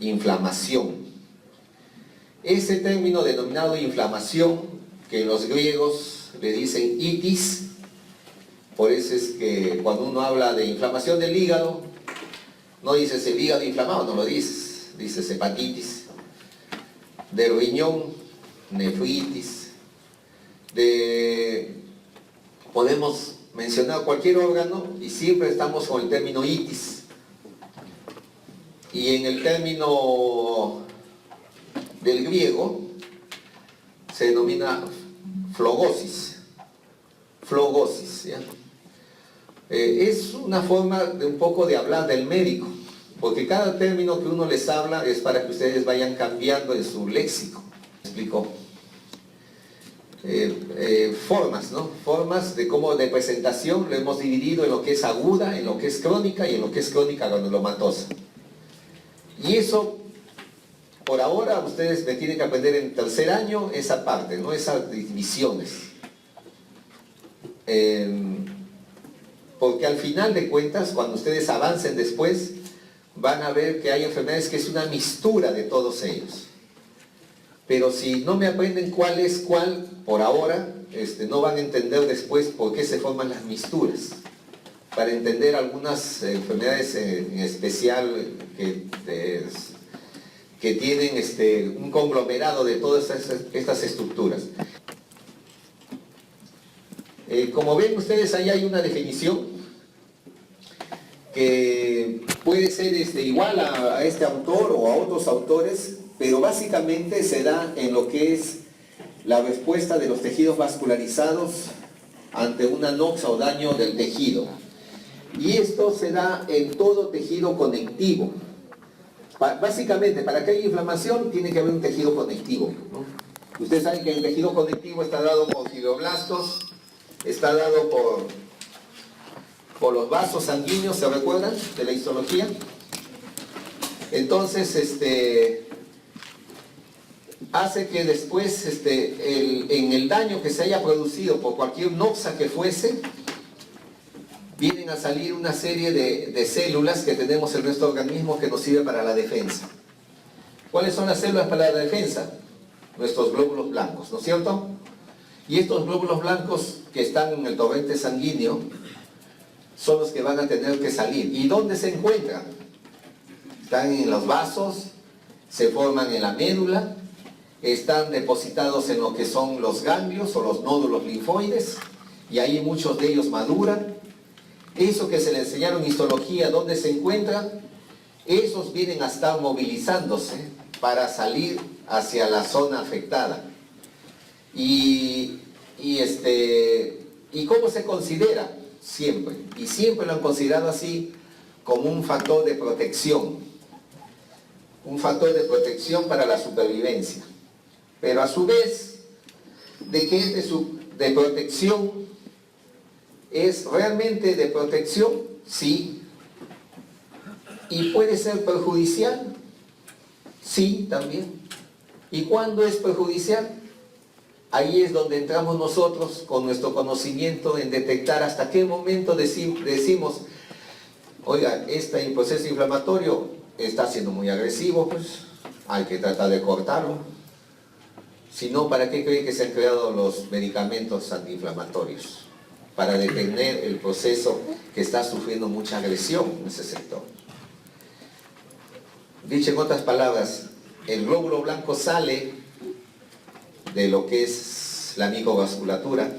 inflamación. Ese término denominado inflamación, que los griegos le dicen itis, por eso es que cuando uno habla de inflamación del hígado, no dices el hígado inflamado, no lo dices, dices hepatitis, del riñón, nefritis, podemos mencionar cualquier órgano y siempre estamos con el término itis. Y en el término del griego se denomina flogosis, ¿ya? Es una forma de un poco de hablar del médico, porque cada término que uno les habla es para que ustedes vayan cambiando en su léxico. ¿Me explico? Formas, ¿no? Formas de presentación lo hemos dividido en lo que es aguda, en lo que es crónica y en lo que es crónica granulomatosa. Y eso, por ahora, ustedes me tienen que aprender en tercer año esa parte, ¿no? Esas divisiones. Porque al final de cuentas, cuando ustedes avancen después, van a ver que hay enfermedades que es una mixtura de todos ellos. Pero si no me aprenden cuál es cuál, por ahora, no van a entender después por qué se forman las mixturas. Para entender algunas enfermedades en especial que tienen un conglomerado de todas estas estructuras. Como ven ustedes, ahí hay una definición que puede ser igual a este autor o a otros autores, pero básicamente se da en lo que es la respuesta de los tejidos vascularizados ante una anoxia o daño del tejido. Y esto se da en todo tejido conectivo. Básicamente, para que haya inflamación, tiene que haber un tejido conectivo, ¿no? Ustedes saben que el tejido conectivo está dado por fibroblastos, está dado por los vasos sanguíneos, ¿se recuerdan de la histología? Entonces, hace que después, en el daño que se haya producido por cualquier noxa que fuese, vienen a salir una serie de células que tenemos en nuestro organismo que nos sirve para la defensa. ¿Cuáles son las células para la defensa? Nuestros glóbulos blancos, ¿no es cierto? Y estos glóbulos blancos que están en el torrente sanguíneo son los que van a tener que salir. ¿Y dónde se encuentran? Están en los vasos, se forman en la médula, están depositados en lo que son los ganglios o los nódulos linfoides, y ahí muchos de ellos maduran. Eso que se le enseñaron en histología, ¿dónde se encuentran? Esos vienen a estar movilizándose para salir hacia la zona afectada. ¿Y cómo se considera? Siempre, y siempre lo han considerado así, como un factor de protección. Un factor de protección para la supervivencia. Pero a su vez, de que es de protección, ¿es realmente de protección? Sí. ¿Y puede ser perjudicial? Sí, también. ¿Y cuándo es perjudicial? Ahí es donde entramos nosotros con nuestro conocimiento en detectar hasta qué momento decimos, oiga, este proceso inflamatorio está siendo muy agresivo, pues hay que tratar de cortarlo. Si no, ¿para qué creen que se han creado los medicamentos antiinflamatorios? Para detener el proceso que está sufriendo mucha agresión en ese sector. Dicho en otras palabras, el glóbulo blanco sale de lo que es la microvasculatura,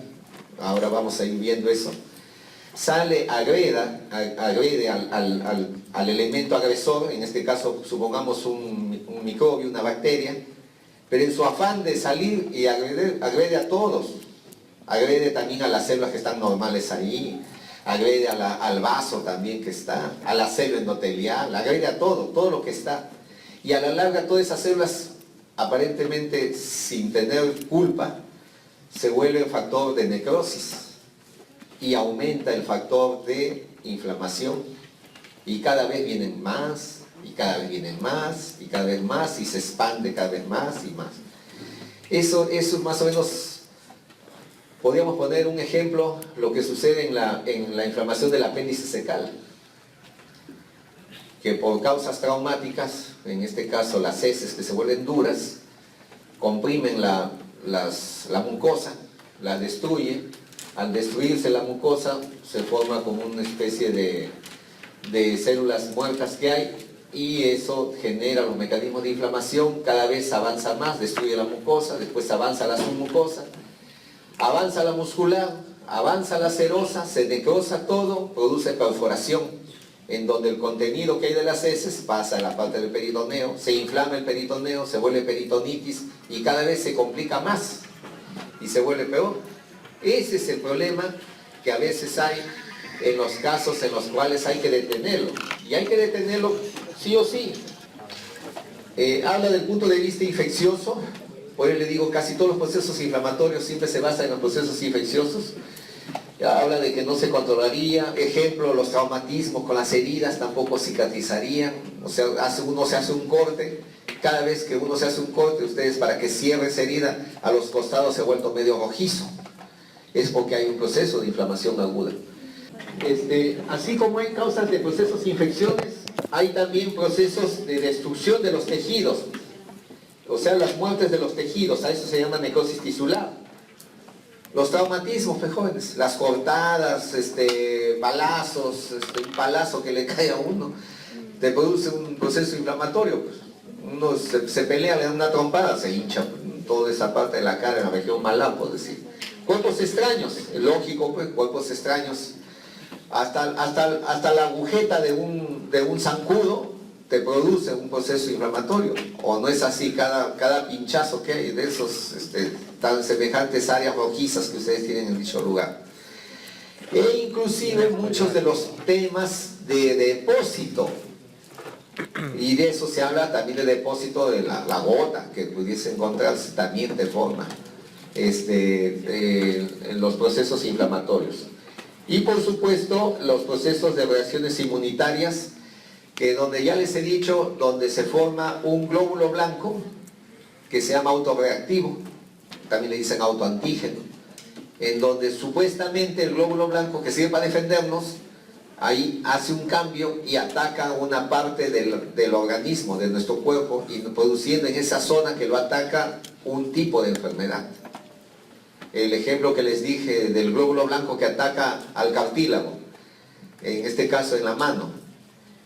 ahora vamos a ir viendo eso, sale, agrede al elemento agresor, en este caso supongamos un microbio, una bacteria, pero en su afán de salir y agrede a todos, agrede también a las células que están normales ahí, agrede al vaso también que está, a la célula endotelial, agrede a todo lo que está, y a la larga todas esas células, aparentemente sin tener culpa, se vuelve factor de necrosis y aumenta el factor de inflamación, y cada vez vienen más y cada vez vienen más y cada vez más, y se expande cada vez más y más. Eso más o menos, podríamos poner un ejemplo, lo que sucede en la inflamación del apéndice secal. que por causas traumáticas, en este caso las heces que se vuelven duras, comprimen la mucosa, la destruye. Al destruirse la mucosa se forma como una especie de células muertas que hay, y eso genera los mecanismos de inflamación. Cada vez avanza más, destruye la mucosa, después avanza la submucosa, avanza la muscular, avanza la serosa, se necrosa todo, produce perforación, en donde el contenido que hay de las heces pasa a la parte del peritoneo, se inflama el peritoneo, se vuelve peritonitis y cada vez se complica más y se vuelve peor. Ese es el problema que a veces hay en los casos en los cuales hay que detenerlo, y hay que detenerlo sí o sí. Habla del punto de vista infeccioso, por eso le digo, casi todos los procesos inflamatorios siempre se basan en los procesos infecciosos. Habla de que no se controlaría, ejemplo, los traumatismos con las heridas tampoco cicatrizarían, o sea, uno se hace un corte, cada vez que uno se hace un corte, ustedes para que cierre esa herida, a los costados se ha vuelto medio rojizo, es porque hay un proceso de inflamación aguda. Así como hay causas de procesos infecciones, hay también procesos de destrucción de los tejidos, o sea, las muertes de los tejidos, a eso se llama necrosis tisular. Los traumatismos, jóvenes, las cortadas, balazos, un palazo que le cae a uno, te produce un proceso inflamatorio. Pues. Uno se pelea, le da una trompada, se hincha toda esa parte de la cara, en la región malar, por decir. Cuerpos extraños, lógico, pues, cuerpos extraños. Hasta la agujeta de un zancudo te produce un proceso inflamatorio, o no es así cada pinchazo que hay de esos tan semejantes áreas rojizas que ustedes tienen en dicho lugar. E inclusive muchos de los temas de depósito, y de eso se habla también de depósito de la gota que pudiese encontrarse también de forma en los procesos inflamatorios. Y por supuesto los procesos de reacciones inmunitarias, que donde ya les he dicho, donde se forma un glóbulo blanco que se llama autorreactivo, también le dicen autoantígeno, en donde supuestamente el glóbulo blanco que sirve para defendernos, ahí hace un cambio y ataca una parte del organismo, de nuestro cuerpo, y produciendo en esa zona que lo ataca un tipo de enfermedad. El ejemplo que les dije del glóbulo blanco que ataca al cartílago, en este caso en la mano,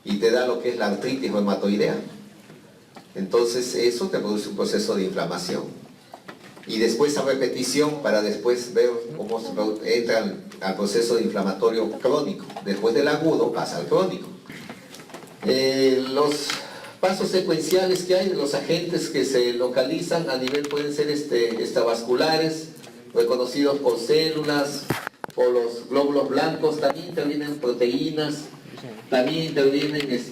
y te da lo que es la artritis reumatoidea. Entonces eso te produce un proceso de inflamación. Y después a repetición para después ver cómo entra al proceso de inflamatorio crónico. Después del agudo pasa al crónico. Los pasos secuenciales que hay de los agentes que se localizan a nivel pueden ser extravasculares, reconocidos por células, por los glóbulos blancos, también intervienen proteínas, también intervienen,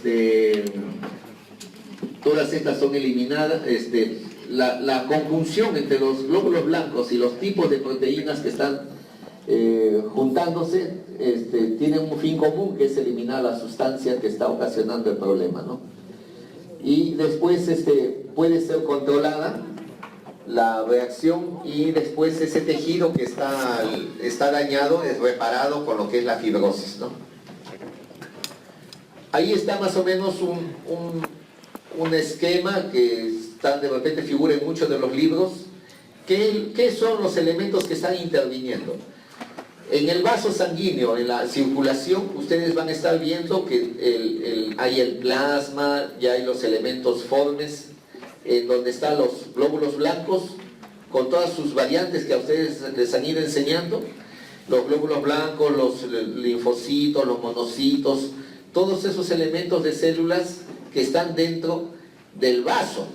todas estas son eliminadas, la conjunción entre los glóbulos blancos y los tipos de proteínas que están juntándose, tienen un fin común, que es eliminar la sustancia que está ocasionando el problema, ¿no? Y después puede ser controlada la reacción, y después ese tejido que está dañado es reparado con lo que es la fibrosis, ¿no? Ahí está más o menos un esquema que de repente figura en muchos de los libros. ¿Qué son los elementos que están interviniendo? En el vaso sanguíneo, en la circulación, ustedes van a estar viendo que hay el plasma, ya hay los elementos formes, en donde están los glóbulos blancos, con todas sus variantes que a ustedes les han ido enseñando, los glóbulos blancos, los linfocitos, los monocitos, todos esos elementos de células que están dentro del vaso.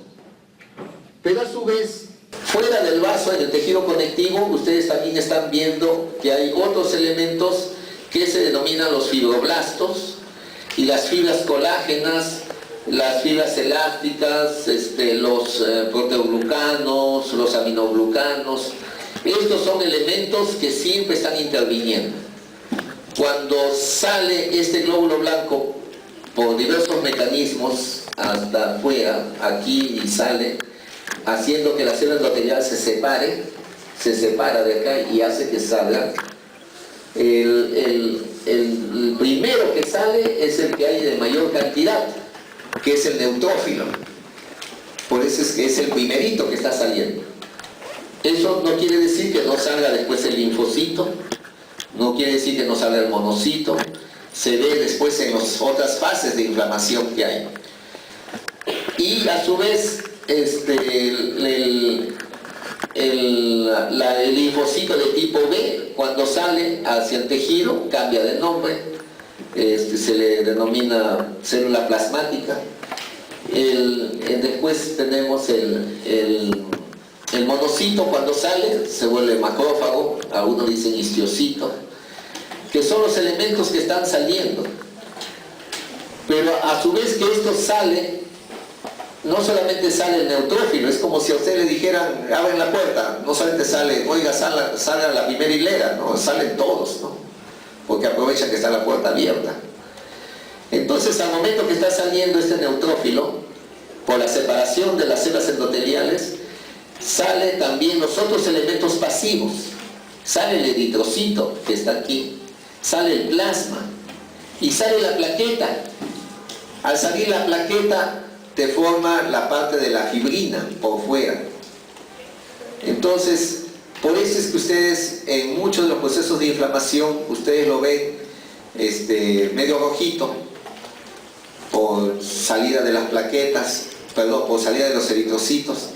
Pero a su vez, fuera del vaso, en el tejido conectivo, ustedes también están viendo que hay otros elementos que se denominan los fibroblastos, y las fibras colágenas, las fibras elásticas, los proteoglucanos, los aminoglucanos. Estos son elementos que siempre están interviniendo. Cuando sale este glóbulo blanco por diversos mecanismos hasta afuera, aquí, y sale haciendo que la célula endotelial se separa de acá y hace que salga. El primero que sale es el que hay de mayor cantidad. que es el neutrófilo. Por eso es que es el primerito que está saliendo. Eso no quiere decir que no salga después el linfocito, no quiere decir que no salga el monocito, se ve después en las otras fases de inflamación que hay. Y a su vez, el linfocito de tipo B, cuando sale hacia el tejido, cambia de nombre, se le denomina célula plasmática. Después tenemos el monocito, cuando sale, se vuelve macrófago, algunos dicen histiocito, que son los elementos que están saliendo. Pero a su vez que esto sale, no solamente sale el neutrófilo, es como si a usted le dijeran, abren la puerta, no solamente sale, oiga, salga la primera hilera, no, salen todos, ¿no? Porque aprovechan que está la puerta abierta. Entonces, al momento que está saliendo este neutrófilo, por la separación de las células endoteliales, sale también los otros elementos pasivos. Sale el eritrocito, que está aquí, sale el plasma, y sale la plaqueta. Al salir la plaqueta, te forma la parte de la fibrina por fuera. Entonces, por eso es que ustedes, en muchos de los procesos de inflamación, ustedes lo ven medio rojito, por salida de las plaquetas, perdón, por salida de los eritrocitos,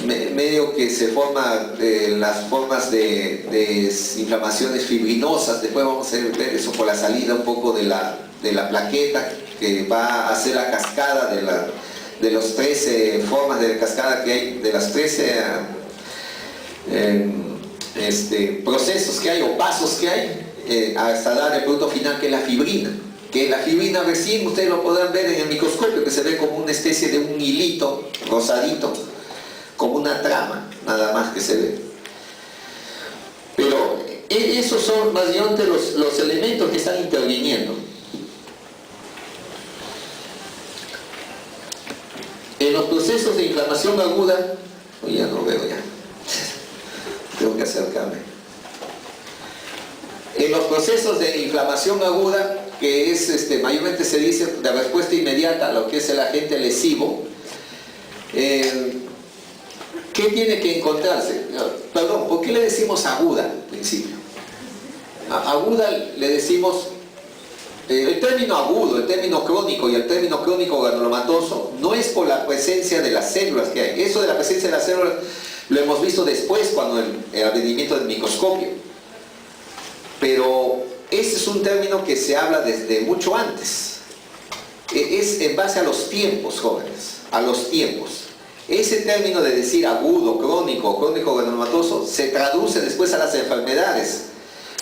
medio que se forman las formas de inflamaciones fibrinosas. Después vamos a ver eso por la salida un poco de la plaqueta, que va a hacer la cascada de los 13 formas de cascada que hay, de las 13 procesos que hay o pasos que hay, hasta dar el producto final, que es la fibrina. Que la fibrina recién ustedes lo podrán ver en el microscopio, que se ve como una especie de un hilito rosadito, como una trama, nada más que se ve. Pero esos son básicamente los elementos que están interviniendo. En los procesos de inflamación aguda, ya no veo ya, tengo que acercarme. En los procesos de inflamación aguda, que es, mayormente se dice de respuesta inmediata a lo que es el agente lesivo, ¿qué tiene que encontrarse? Perdón, ¿por qué le decimos aguda al principio? Aguda le decimos, el término agudo, el término crónico y el término crónico granulomatoso no es por la presencia de las células que hay. Eso de la presencia de las células lo hemos visto después, cuando el advenimiento del microscopio. Pero ese es un término que se habla desde mucho antes. Es en base a los tiempos, jóvenes, a los tiempos. Ese término de decir agudo, crónico, crónico granulomatoso, se traduce después a las enfermedades.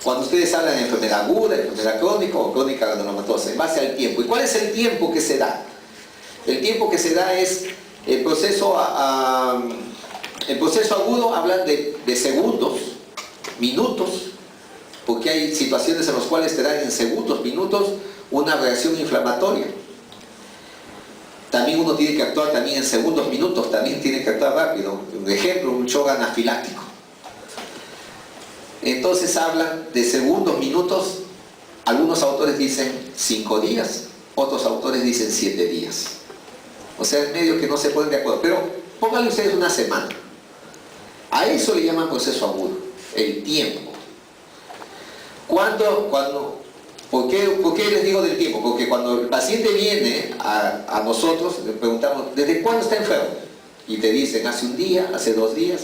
Cuando ustedes hablan de enfermedad aguda, enfermedad crónica o crónica granulomatosa, en base al tiempo. ¿Y cuál es el tiempo que se da? El tiempo que se da es el proceso agudo, hablan de segundos, minutos, porque hay situaciones en las cuales te dan en segundos, minutos, una reacción inflamatoria. También uno tiene que actuar también en segundos, minutos, también tiene que actuar rápido. Por ejemplo, un shock anafiláctico. Entonces hablan de segundos, minutos. Algunos autores dicen 5 días, otros autores dicen 7 días. O sea, en medio que no se ponen de acuerdo. Pero pónganle ustedes una semana. A eso le llaman proceso agudo, el tiempo. ¿Por qué les digo del tiempo? Porque cuando el paciente viene a nosotros, le preguntamos, ¿desde cuándo está enfermo? Y te dicen, hace un día, hace 2 días,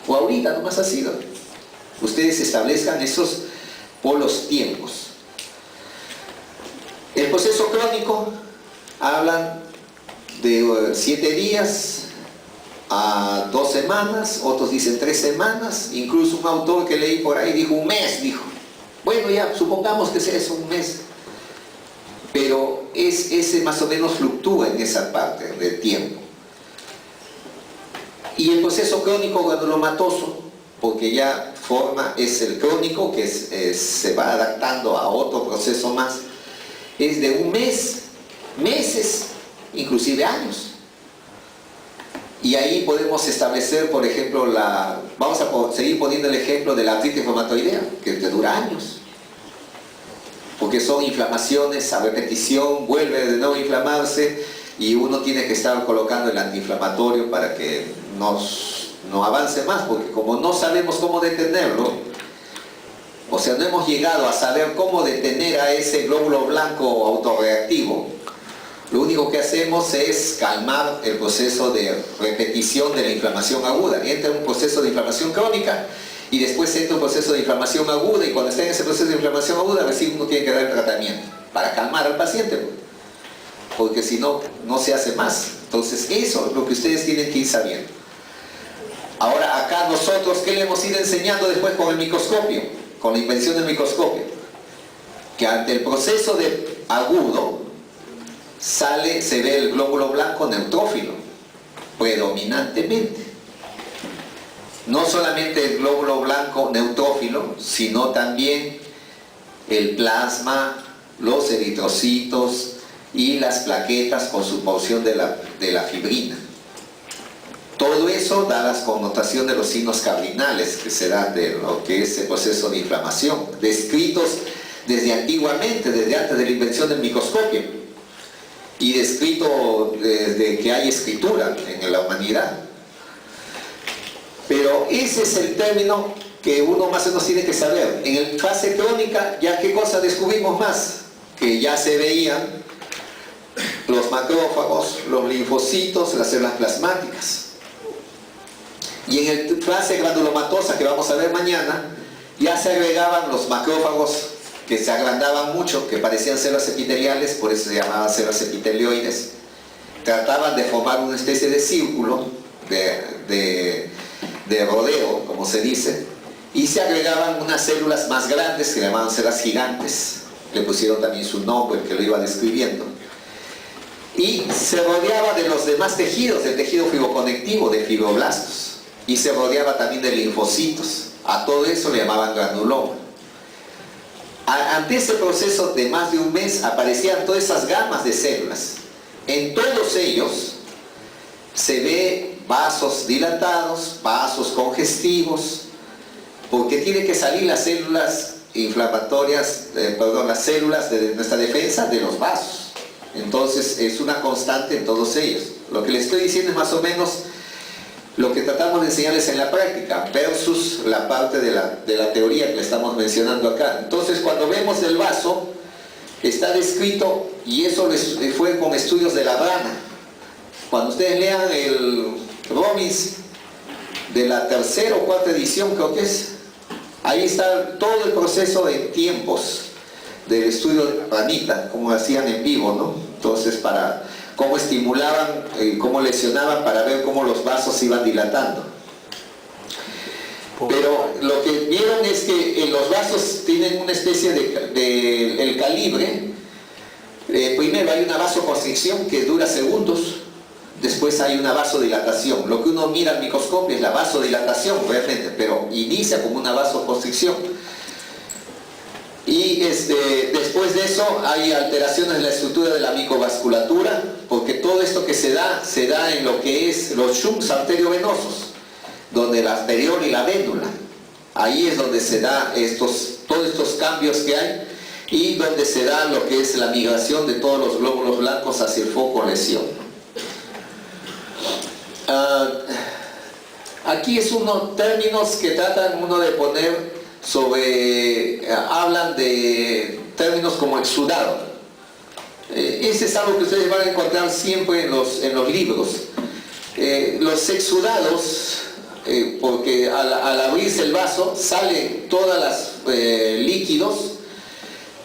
o ahorita nomás ha sido. Ustedes establezcan esos por los tiempos. El proceso crónico, hablan de 7 días a 2 semanas, otros dicen 3 semanas, incluso un autor que leí por ahí dijo 1 mes, dijo. Bueno, ya, supongamos que sea eso 1 mes. Pero ese más o menos fluctúa en esa parte del tiempo. Y el proceso crónico granulomatoso, porque ya es el crónico que se va adaptando a otro proceso más, es de 1 mes, meses, inclusive años. Y ahí podemos establecer, por ejemplo, vamos a seguir poniendo el ejemplo de la artritis reumatoidea, que te dura años. Porque son inflamaciones a repetición, vuelve de nuevo a inflamarse, y uno tiene que estar colocando el antiinflamatorio para que no avance más, porque como no sabemos cómo detenerlo, o sea, no hemos llegado a saber cómo detener a ese glóbulo blanco autorreactivo, lo único que hacemos es calmar el proceso de repetición de la inflamación aguda. Entra un proceso de inflamación crónica y después entra un proceso de inflamación aguda, y cuando está en ese proceso de inflamación aguda, recién uno tiene que dar el tratamiento para calmar al paciente, porque si no, no se hace más. Entonces eso es lo que ustedes tienen que ir sabiendo. Ahora acá nosotros, ¿qué le hemos ido enseñando después con el microscopio? Con la invención del microscopio, que ante el proceso de agudo se ve el glóbulo blanco neutrófilo predominantemente. No solamente el glóbulo blanco neutrófilo, sino también el plasma, los eritrocitos y las plaquetas con su porción de la fibrina. Todo eso da la connotación de los signos cardinales que se dan de lo que es el proceso de inflamación, descritos desde antiguamente, desde antes de la invención del microscopio, y descrito desde que hay escritura en la humanidad. Pero ese es el término que uno más o menos tiene que saber. En la fase crónica, ¿ya qué cosa descubrimos más? Que ya se veían los macrófagos, los linfocitos, las células plasmáticas. Y en la fase granulomatosa, que vamos a ver mañana, ya se agregaban los macrófagos que se agrandaban mucho, que parecían células epiteliales, por eso se llamaban células epitelioides. Trataban de formar una especie de círculo, de rodeo, como se dice, y se agregaban unas células más grandes que llamaban células gigantes. Le pusieron también su nombre, que lo iba describiendo. Y se rodeaba de los demás tejidos, del tejido fibroconectivo, de fibroblastos. Y se rodeaba también de linfocitos. A todo eso le llamaban granuloma. Ante ese proceso de más de un mes aparecían todas esas gamas de células. En todos ellos se ve vasos dilatados, vasos congestivos, porque tiene que salir las células inflamatorias, las células de nuestra defensa de los vasos. Entonces es una constante en todos ellos. Lo que les estoy diciendo es más o menos lo que tratamos de enseñarles en la práctica versus la parte de la teoría que le estamos mencionando acá. Entonces cuando vemos el vaso, está descrito, y eso fue con estudios de la rana. Cuando ustedes lean el Robbins de la tercera o cuarta edición, creo que es, ahí está todo el proceso de tiempos del estudio de la ranita, como hacían en vivo, ¿no? Entonces, para cómo estimulaban, cómo lesionaban para ver cómo los vasos se iban dilatando. Pero lo que vieron es que los vasos tienen una especie de el calibre. Primero hay una vasoconstricción que dura segundos, después hay una vasodilatación. Lo que uno mira al microscopio es la vasodilatación realmente, pero inicia como una vasoconstricción. Y después de eso hay alteraciones en la estructura de la microvasculatura, porque todo esto que se da en lo que es los shunts arteriovenosos, donde la arteriola y la vénula, ahí es donde se da todos estos cambios que hay, y donde se da lo que es la migración de todos los glóbulos blancos hacia el foco lesión. Aquí es unos términos que tratan uno de poner hablan de términos como exudado. Ese es algo que ustedes van a encontrar siempre en los libros. Los exudados, porque al abrirse el vaso salen todos los líquidos.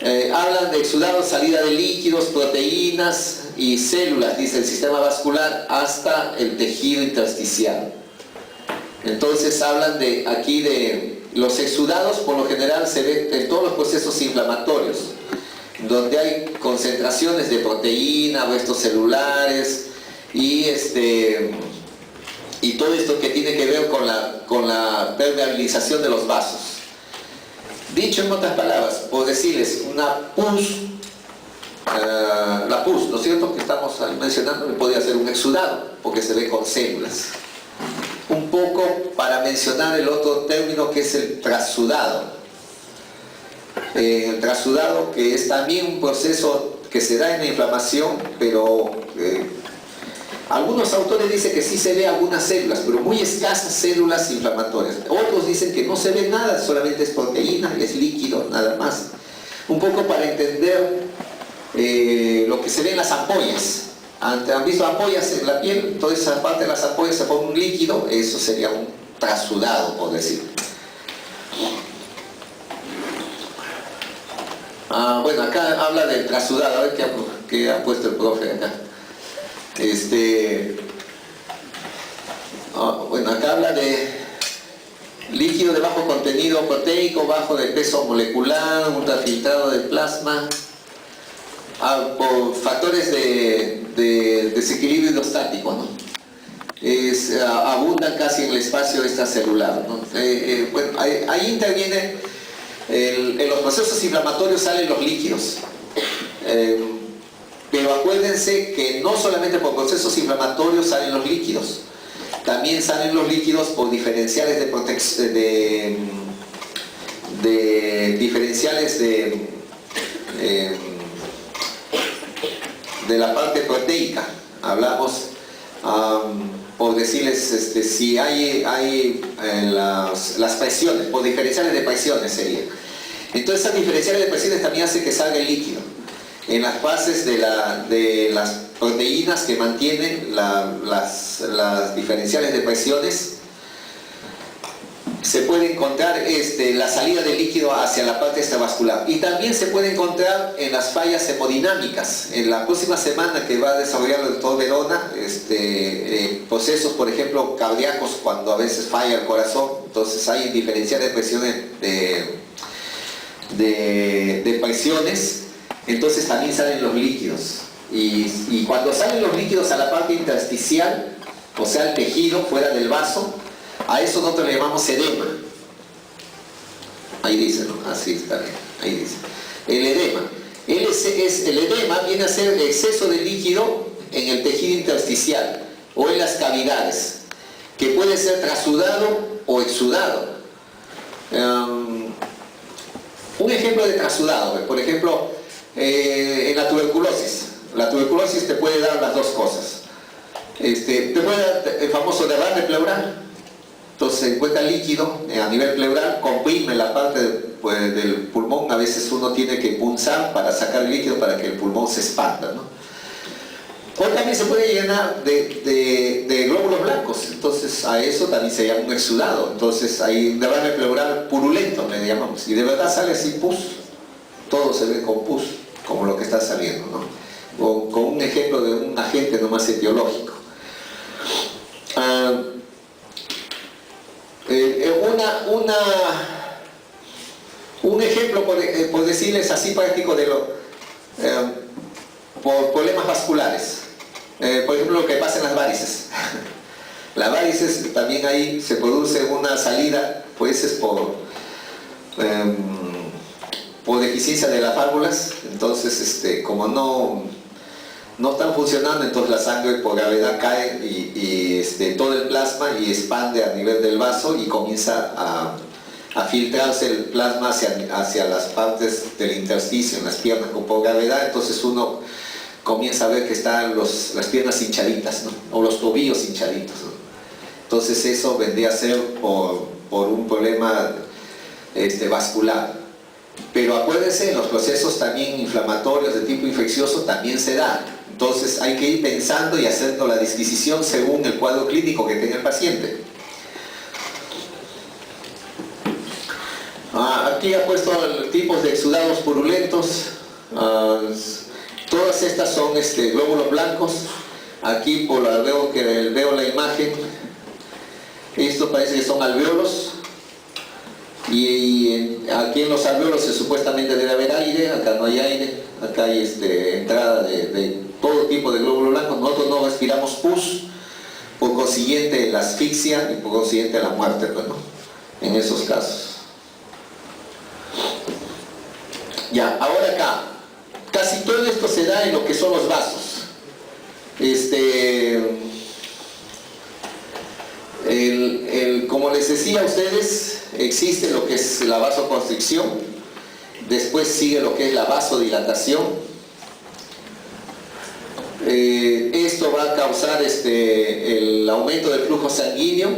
Hablan de exudados, salida de líquidos, proteínas y células, dice el sistema vascular, hasta el tejido intersticial. Entonces hablan aquí de los exudados. Por lo general se ve en todos los procesos inflamatorios, donde hay concentraciones de proteína, restos celulares y todo esto que tiene que ver con la permeabilización de los vasos. Dicho en otras palabras, por decirles, una pus, la pus, ¿no es cierto?, que estamos mencionando, podría ser un exudado, porque se ve con células. Un poco para mencionar el otro término, que es el trasudado. El trasudado, que es también un proceso que se da en la inflamación, pero Algunos autores dicen que sí se ve algunas células, pero muy escasas células inflamatorias. Otros dicen que no se ve nada, solamente es proteína, es líquido, nada más. Un poco para entender lo que se ve en las ampollas. ¿Han visto ampollas en la piel? Entonces, aparte de las ampollas se pone un líquido, eso sería un trasudado, por decirlo. Bueno, acá habla del trasudado, a ver qué ha puesto el profe acá. Bueno, acá habla de líquido de bajo contenido proteico, bajo de peso molecular, ultrafiltrado de plasma, por factores de desequilibrio hidrostático, ¿no? Abundan casi en el espacio extracelular, ¿no? Bueno, ahí interviene, en los procesos inflamatorios salen los líquidos. Pero acuérdense que no solamente por procesos inflamatorios salen los líquidos, también salen los líquidos por diferenciales de la parte proteica. Hablamos, por decirles, si hay las presiones, por diferenciales de presiones sería. Entonces esas diferenciales de presiones también hacen que salga el líquido. En las bases de las proteínas que mantienen las diferenciales de presiones, se puede encontrar la salida del líquido hacia la parte extravascular. Y también se puede encontrar en las fallas hemodinámicas. En la próxima semana que va a desarrollar el doctor Verona, procesos, por ejemplo, cardíacos, cuando a veces falla el corazón, entonces hay diferenciales de presiones de presiones. Entonces también salen los líquidos y cuando salen los líquidos a la parte intersticial, o sea al tejido fuera del vaso, a eso nosotros le llamamos edema. Ahí dice, ¿no? Así está bien, ahí dice. El edema. El edema viene a ser exceso de líquido en el tejido intersticial o en las cavidades, que puede ser trasudado o exudado. Un ejemplo de trasudado, por ejemplo, en la tuberculosis te puede dar las dos cosas. Te puede dar el famoso derrame pleural. Entonces se encuentra líquido a nivel pleural, comprime la parte del pulmón. A veces uno tiene que punzar para sacar el líquido para que el pulmón se expanda, ¿no? O también se puede llenar de glóbulos blancos. Entonces a eso también se llama un exudado. Entonces hay un derrame pleural purulento, le llamamos. Y de verdad sale así pus. Todo se ve con pus, como lo que está saliendo, ¿no? Con un ejemplo de un agente nomás etiológico. Un ejemplo, por decirles así, práctico de por problemas vasculares. Por ejemplo, lo que pasa en las varices. Las varices también ahí se produce una salida, pues es por deficiencia de las válvulas. Entonces, como no están funcionando, entonces la sangre por gravedad cae y todo el plasma y expande a nivel del vaso y comienza a filtrarse el plasma hacia las partes del intersticio, en las piernas por gravedad. Entonces uno comienza a ver que están las piernas hinchaditas, ¿no? O los tobillos hinchaditos, ¿no? Entonces eso vendría a ser por un problema vascular. Pero acuérdense, los procesos también inflamatorios de tipo infeccioso también se dan. Entonces hay que ir pensando y haciendo la disquisición según el cuadro clínico que tenga el paciente. Aquí ha puesto tipos de exudados purulentos. Todas estas son glóbulos blancos. Aquí veo la imagen. Esto parece que son alvéolos. Y aquí en los alvéolos supuestamente debe haber aire. Acá no hay aire. Acá hay entrada de todo tipo de glóbulos blancos. Nosotros no respiramos pus. Por consiguiente la asfixia y por consiguiente la muerte, ¿no? En esos casos. Ya, ahora acá, casi todo esto se da en lo que son los vasos. Como les decía a ustedes, existe lo que es la vasoconstricción, después sigue lo que es la vasodilatación. Esto esto va a causar el aumento del flujo sanguíneo.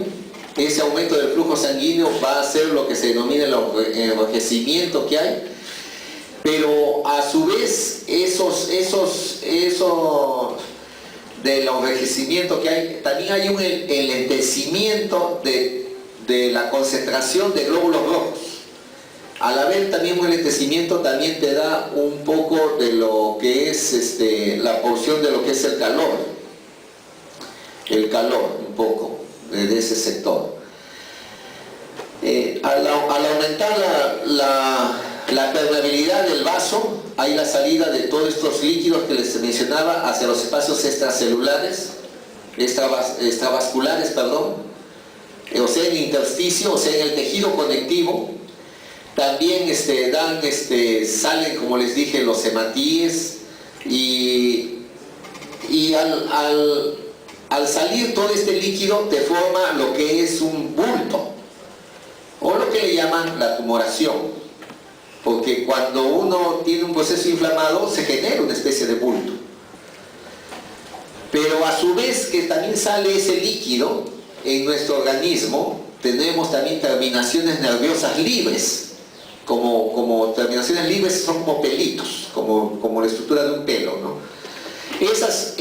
Ese aumento del flujo sanguíneo va a hacer lo que se denomina el enrojecimiento que hay, pero a su vez eso del envejecimiento que hay, también hay un enlentecimiento de la concentración de glóbulos rojos. Al haber también un enlentecimiento, también te da un poco de lo que es la porción de lo que es el calor, un poco de ese sector. Al aumentar la permeabilidad del vaso, hay la salida de todos estos líquidos que les mencionaba hacia los espacios extracelulares, extravasculares, perdón, o sea, en el intersticio, o sea, en el tejido conectivo. También salen, como les dije, los hematíes, y al salir todo este líquido te forma lo que es un bulto, o lo que le llaman la tumoración. Porque cuando uno tiene un proceso inflamado se genera una especie de bulto. Pero a su vez que también sale ese líquido en nuestro organismo, tenemos también terminaciones nerviosas libres. Como terminaciones libres son como pelitos, como la estructura de un pelo, ¿no? Esas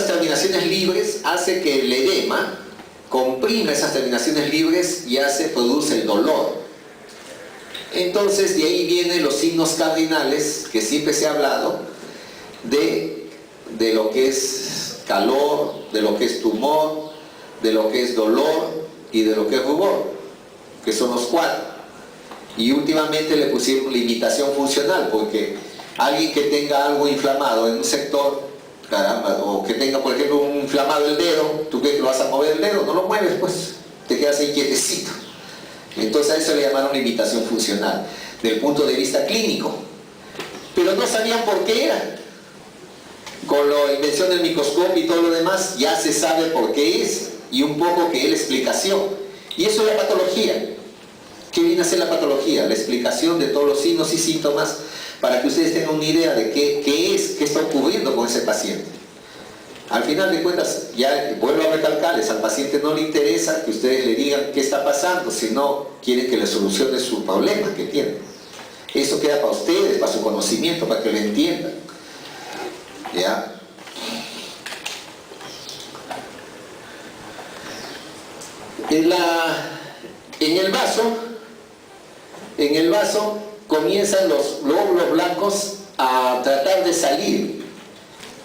terminaciones libres hace que el edema comprime esas terminaciones libres y produce el dolor. Entonces de ahí vienen los signos cardinales que siempre se ha hablado de lo que es calor, de lo que es tumor, de lo que es dolor y de lo que es rubor, que son los 4. Y últimamente le pusieron limitación funcional, porque alguien que tenga algo inflamado en un sector, caramba, o que tenga por ejemplo un inflamado el dedo, ¿tú crees que lo vas a mover el dedo? No lo mueves, pues te quedas ahí quietecito. Entonces a eso le llamaron limitación funcional, del punto de vista clínico. Pero no sabían por qué era. Con la invención del microscopio y todo lo demás, ya se sabe por qué es, y un poco que es la explicación. Y eso es la patología. ¿Qué viene a ser la patología? La explicación de todos los signos y síntomas, para que ustedes tengan una idea de qué está ocurriendo con ese paciente. Al final de cuentas, ya vuelvo a recalcarles, al paciente no le interesa que ustedes le digan qué está pasando, sino quieren que le solucione su problema que tiene. Eso queda para ustedes, para su conocimiento, para que lo entiendan. ¿Ya? En el vaso comienzan los glóbulos blancos a tratar de salir.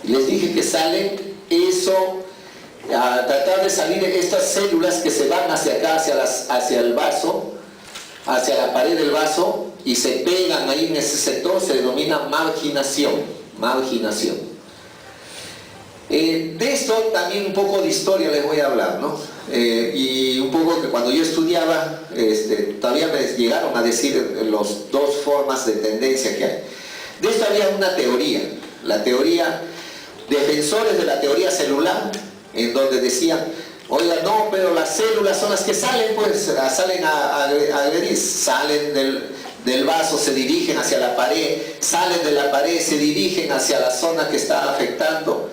Les dije que salen a tratar de salir estas células que se van hacia acá, hacia el vaso, hacia la pared del vaso, y se pegan ahí en ese sector. Se denomina marginación. De esto también un poco de historia les voy a hablar, ¿no? Y un poco que cuando yo estudiaba, todavía me llegaron a decir las 2 formas de tendencia que hay. De esto había una teoría, la teoría, defensores de la teoría celular, en donde decían, oiga, no, pero las células son las que salen, pues, salen a agredir, salen del vaso, se dirigen hacia la pared, salen de la pared, se dirigen hacia la zona que está afectando.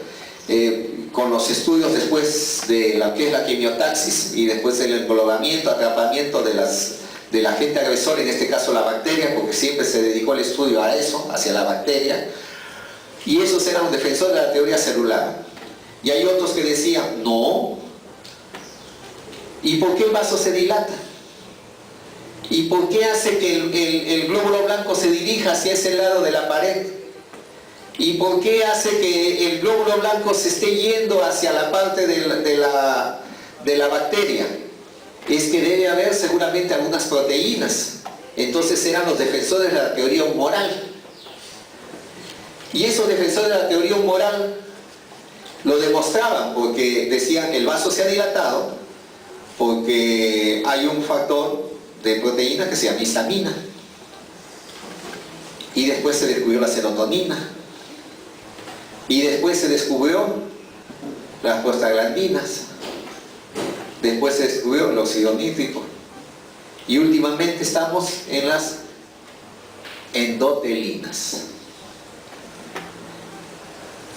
Con los estudios después de lo que es la quimiotaxis y después el englobamiento, atrapamiento del agente agresor, en este caso la bacteria, porque siempre se dedicó el estudio a eso, hacia la bacteria, y esos eran defensores de la teoría celular. Y hay otros que decían, no, ¿y por qué el vaso se dilata? ¿Y por qué hace que el glóbulo blanco se dirija hacia ese lado de la pared? ¿Y por qué hace que el glóbulo blanco se esté yendo hacia la parte de la bacteria? Es que debe haber seguramente algunas proteínas. Entonces eran los defensores de la teoría humoral. Y esos defensores de la teoría humoral lo demostraban porque decían el vaso se ha dilatado porque hay un factor de proteína que se llama histamina. Y después se descubrió la serotonina. Y después se descubrió las prostaglandinas. Después se descubrió el óxido nítrico. Y últimamente estamos en las endotelinas.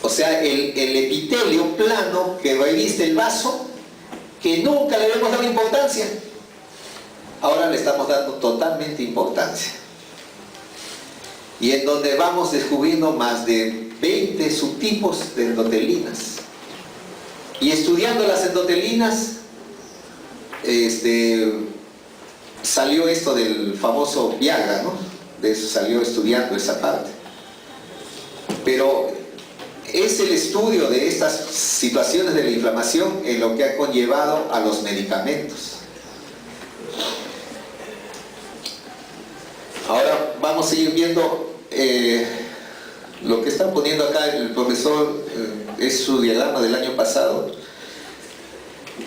O sea, el epitelio plano que reviste el vaso, que nunca le habíamos dado importancia, ahora le estamos dando totalmente importancia. Y en donde vamos descubriendo más de 20 subtipos de endotelinas. Y estudiando las endotelinas, salió esto del famoso Viagra, ¿no? De eso salió estudiando esa parte. Pero es el estudio de estas situaciones de la inflamación en lo que ha conllevado a los medicamentos. Ahora vamos a seguir viendo lo que está poniendo acá el profesor, es su diagrama del año pasado,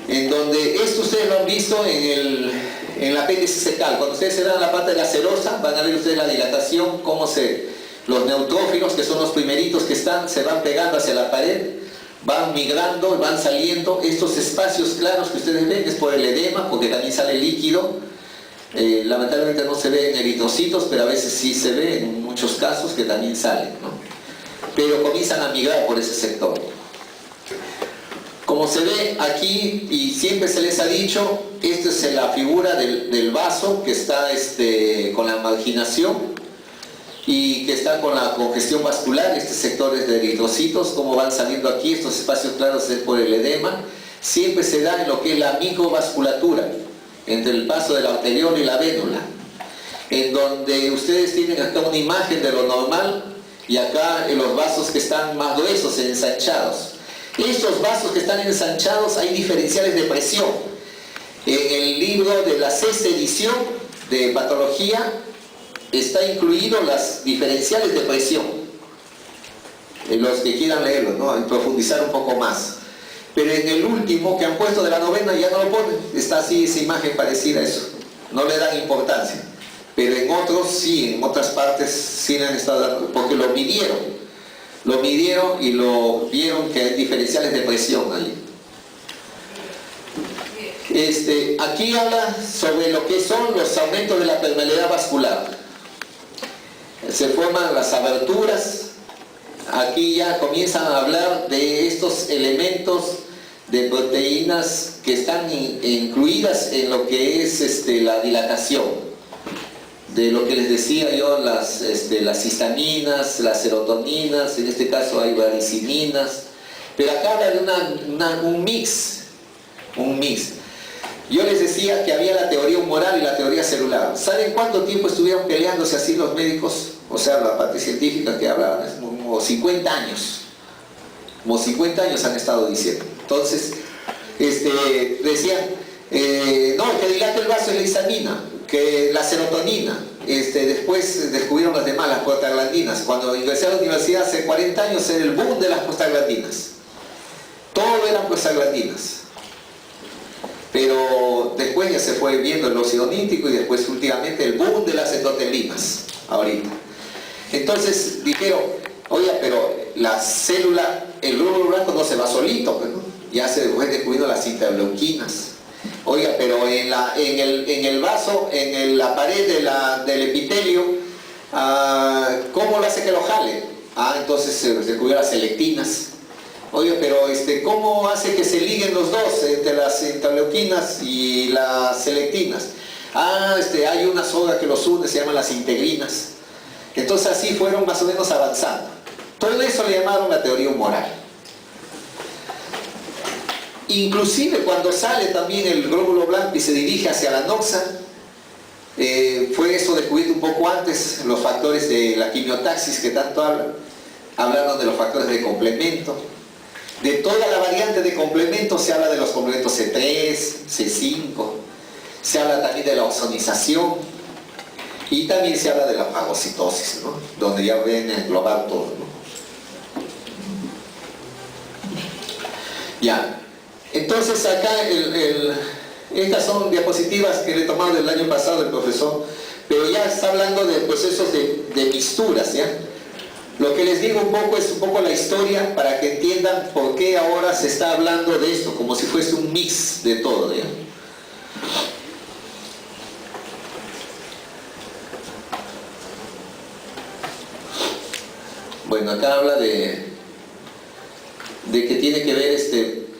en donde esto ustedes lo han visto en la apéndice secal. Cuando ustedes se dan a la parte de la serosa, van a ver ustedes la dilatación, cómo los neutrófilos, que son los primeritos que se van pegando hacia la pared, van migrando, van saliendo. Estos espacios claros que ustedes ven es por el edema, porque también sale líquido. Lamentablemente no se ve en eritrocitos, pero a veces sí se ve en muchos casos que también salen, ¿no? Pero comienzan a migrar por ese sector. Como se ve aquí, y siempre se les ha dicho, esta es la figura del vaso que está con la marginación y que está con la congestión vascular. Este sector es de eritrocitos, como van saliendo aquí, estos espacios claros es por el edema. Siempre se da en lo que es la microvasculatura, entre el paso del arteriol y la vénula, en donde ustedes tienen acá una imagen de lo normal y acá en los vasos que están más gruesos, ensanchados. Estos vasos que están ensanchados hay diferenciales de presión. En el libro de la sexta edición de patología está incluido las diferenciales de presión. Los que quieran leerlo, ¿no? Y profundizar un poco más. Pero en el último que han puesto de la novena ya no lo ponen, está así esa imagen parecida a eso, no le dan importancia. Pero en otros sí, en otras partes sí le han estado dando, porque lo midieron y lo vieron que hay diferenciales de presión ahí. Aquí habla sobre lo que son los aumentos de la permeabilidad vascular. Se forman las aberturas. Aquí ya comienzan a hablar de estos elementos de proteínas que están incluidas en lo que es la dilatación. De lo que les decía yo, las histaminas, las serotoninas, en este caso hay vancomicinas. Pero acá habla de un mix. Yo les decía que había la teoría humoral y la teoría celular. ¿Saben cuánto tiempo estuvieron peleándose así los médicos? O sea, la parte científica que hablaban, es como 50 años. Como 50 años han estado diciendo. Entonces, decían, no, el que dilata el vaso es la histamina, que la serotonina. Después descubrieron las demás, las prostaglandinas. Cuando ingresé a la universidad hace 40 años era el boom de las prostaglandinas. Todo eran prostaglandinas. Pero después ya se fue viendo el óxido nítrico y después últimamente el boom de las endotelinas, ahorita. Entonces dijeron, oye, pero la célula, el glóbulo blanco no se va solito, pues, ¿no? Ya se fue descubriendo las interleuquinas. Oiga, pero en el vaso, en la pared del epitelio, ¿cómo lo hace que lo jale? Entonces se descubrió las selectinas. Oye, pero ¿cómo hace que se liguen los dos entre las interleuquinas y las selectinas? Hay una soga que los une, se llaman las integrinas. Entonces así fueron más o menos avanzando. Todo eso le llamaron la teoría humoral. Inclusive cuando sale también el glóbulo blanco y se dirige hacia la noxa, fue eso descubierto un poco antes, los factores de la quimiotaxis que tanto hablaron de los factores de complemento. De toda la variante de complemento se habla de los complementos C3, C5, se habla también de la ozonización y también se habla de la fagocitosis, ¿no? Donde ya ven englobar todo, ¿no? Ya, entonces acá estas son diapositivas que le he tomado del año pasado el profesor, pero ya está hablando de procesos de mixturas, ¿ya? Lo que les digo un poco es un poco la historia para que entiendan por qué ahora se está hablando de esto, como si fuese un mix de todo, ¿ya? Bueno, acá habla de de que tiene que ver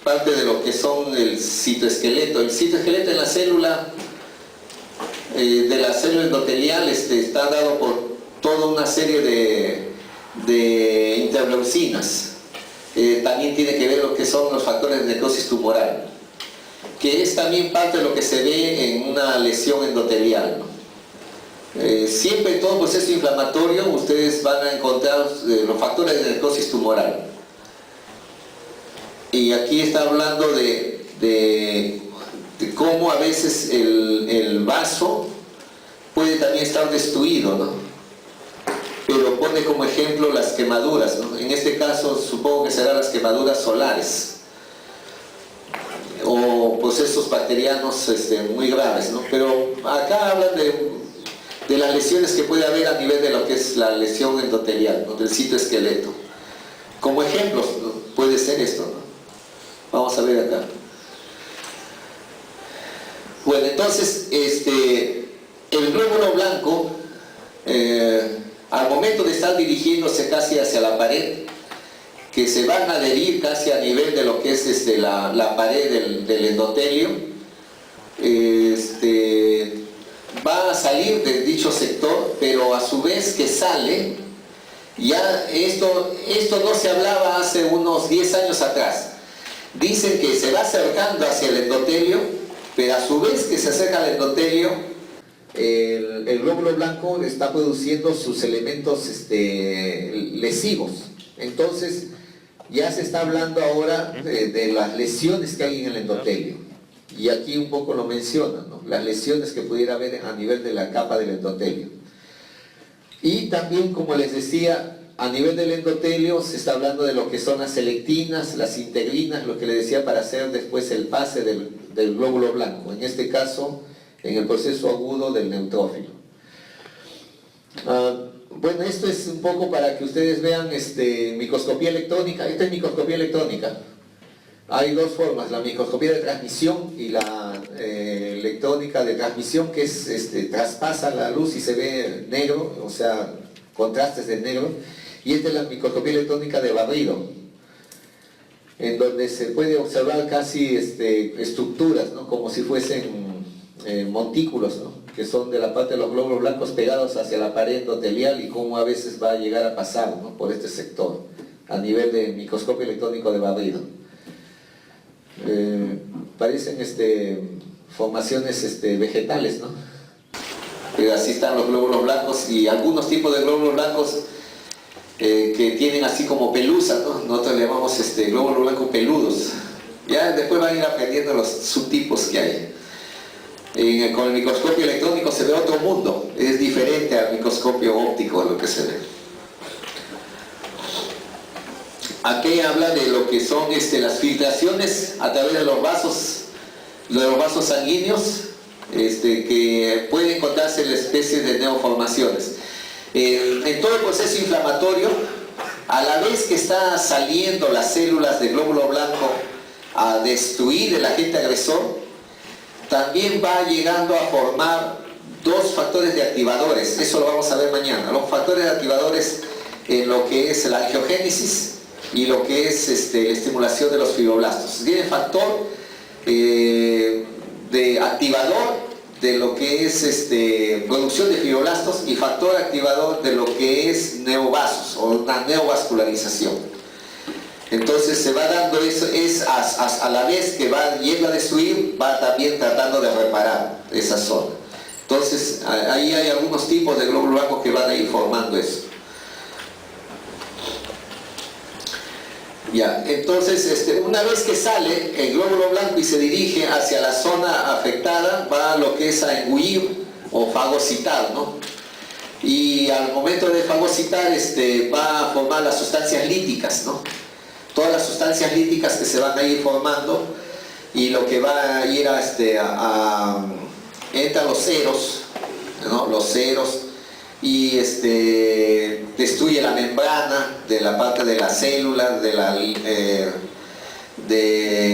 parte de lo que son el citoesqueleto. El citoesqueleto en la célula, de la célula endotelial, está dado por toda una serie de interleucinas. También tiene que ver lo que son los factores de necrosis tumoral, que es también parte de lo que se ve en una lesión endotelial, ¿no? Siempre en todo proceso inflamatorio ustedes van a encontrar los factores de necrosis tumoral. Y aquí está hablando de cómo a veces el vaso puede también estar destruido, ¿no? Pero pone como ejemplo las quemaduras, ¿no? En este caso supongo que serán las quemaduras solares o procesos bacterianos muy graves, ¿no? Pero acá hablan de las lesiones que puede haber a nivel de lo que es la lesión endotelial, ¿no? Del citoesqueleto. Como ejemplos, ¿no? Puede ser esto, ¿no? Vamos a ver acá. Bueno, entonces, el glóbulo blanco, al momento de estar dirigiéndose casi hacia la pared, que se van a adherir casi a nivel de lo que es la pared del endotelio, va a salir de dicho sector, pero a su vez que sale, ya esto no se hablaba hace unos 10 años atrás. Dicen que se va acercando hacia el endotelio, pero a su vez que se acerca al endotelio, el glóbulo blanco está produciendo sus elementos lesivos. Entonces ya se está hablando ahora de las lesiones que hay en el endotelio, y aquí un poco lo mencionan, ¿no? Las lesiones que pudiera haber a nivel de la capa del endotelio. Y también, como les decía, a nivel del endotelio se está hablando de lo que son las selectinas, las integrinas, lo que les decía, para hacer después el pase del glóbulo blanco, en este caso en el proceso agudo del neutrófilo. Bueno, esto es un poco para que ustedes vean microscopía electrónica. Esta es microscopía electrónica. Hay dos formas, la microscopía de transmisión y la electrónica de transmisión, que es traspasa la luz y se ve negro, o sea, contrastes de negro. Y esta es la microscopía electrónica de barrido, en donde se puede observar casi estructuras, ¿no? Como si fuesen montículos, ¿no? Que son de la parte de los glóbulos blancos pegados hacia la pared endotelial, y cómo a veces va a llegar a pasar, ¿no? Por este sector, a nivel de microscopio electrónico de barrido. Parecen formaciones vegetales, ¿no? Pero así están los glóbulos blancos, y algunos tipos de glóbulos blancos que tienen así como pelusa, ¿no? Nosotros le llamamos glóbulos blancos peludos. Ya después van a ir aprendiendo los subtipos que hay. Con el microscopio electrónico se ve otro mundo, es diferente al microscopio óptico, lo que se ve. Aquí habla de lo que son las filtraciones a través de los vasos sanguíneos, que puede encontrarse en la especie de neoformaciones. En todo el proceso inflamatorio, a la vez que está saliendo las células del glóbulo blanco a destruir el agente agresor, también va llegando a formar dos factores de activadores. Eso lo vamos a ver mañana. Los factores de activadores en lo que es la angiogénesis y lo que es la estimulación de los fibroblastos. Tiene factor de activador de lo que es producción de fibroblastos, y factor activador de lo que es neovasos o una neovascularización. Entonces se va dando eso, a la vez que va yendo a destruir, va también tratando de reparar esa zona. Entonces ahí hay algunos tipos de glóbulos blancos que van a ir formando eso. Ya, entonces una vez que sale el glóbulo blanco y se dirige hacia la zona afectada, va a lo que es a engullir o fagocitar, ¿no? Y al momento de fagocitar va a formar las sustancias líticas, ¿no? Todas las sustancias líticas que se van a ir formando, y lo que va a ir entran los ceros, ¿no? Los ceros, y destruye la membrana de la parte de la célula, de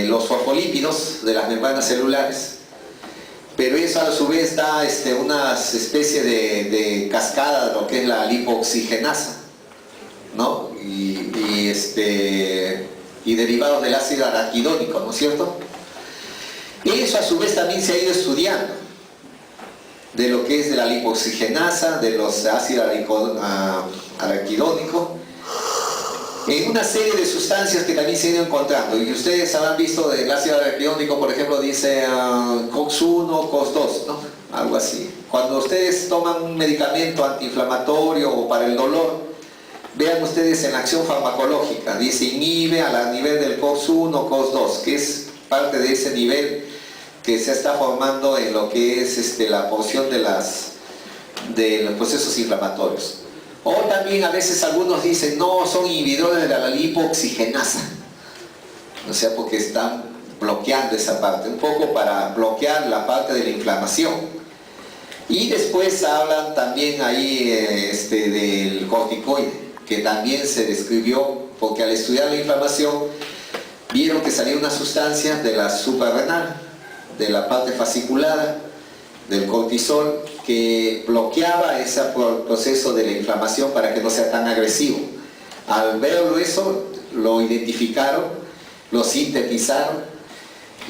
los fosfolípidos, de las membranas celulares. Pero eso a su vez da una especie de cascada de lo que es la lipooxigenasa, ¿no? Y y derivados del ácido araquidónico, ¿no es cierto? Eso a su vez también se ha ido estudiando, de lo que es de la lipoxigenasa, de los ácidos araquidónicos, en una serie de sustancias que también se han ido encontrando. Y ustedes habrán visto del ácido araquidónico, por ejemplo, dice COX-1, COX-2, ¿no? Algo así. Cuando ustedes toman un medicamento antiinflamatorio o para el dolor, vean ustedes en la acción farmacológica, dice inhibe a nivel del COX-1, COX-2, que es parte de ese nivel que se está formando en lo que es la porción de los procesos inflamatorios. O también a veces algunos dicen, no, son inhibidores de la lipoxigenasa. O sea, porque están bloqueando esa parte, un poco para bloquear la parte de la inflamación. Y después hablan también ahí del corticoide, que también se describió, porque al estudiar la inflamación, vieron que salía una sustancia de la suprarrenal, de la parte fasciculada, del cortisol, que bloqueaba ese proceso de la inflamación para que no sea tan agresivo. Al verlo eso, lo identificaron, lo sintetizaron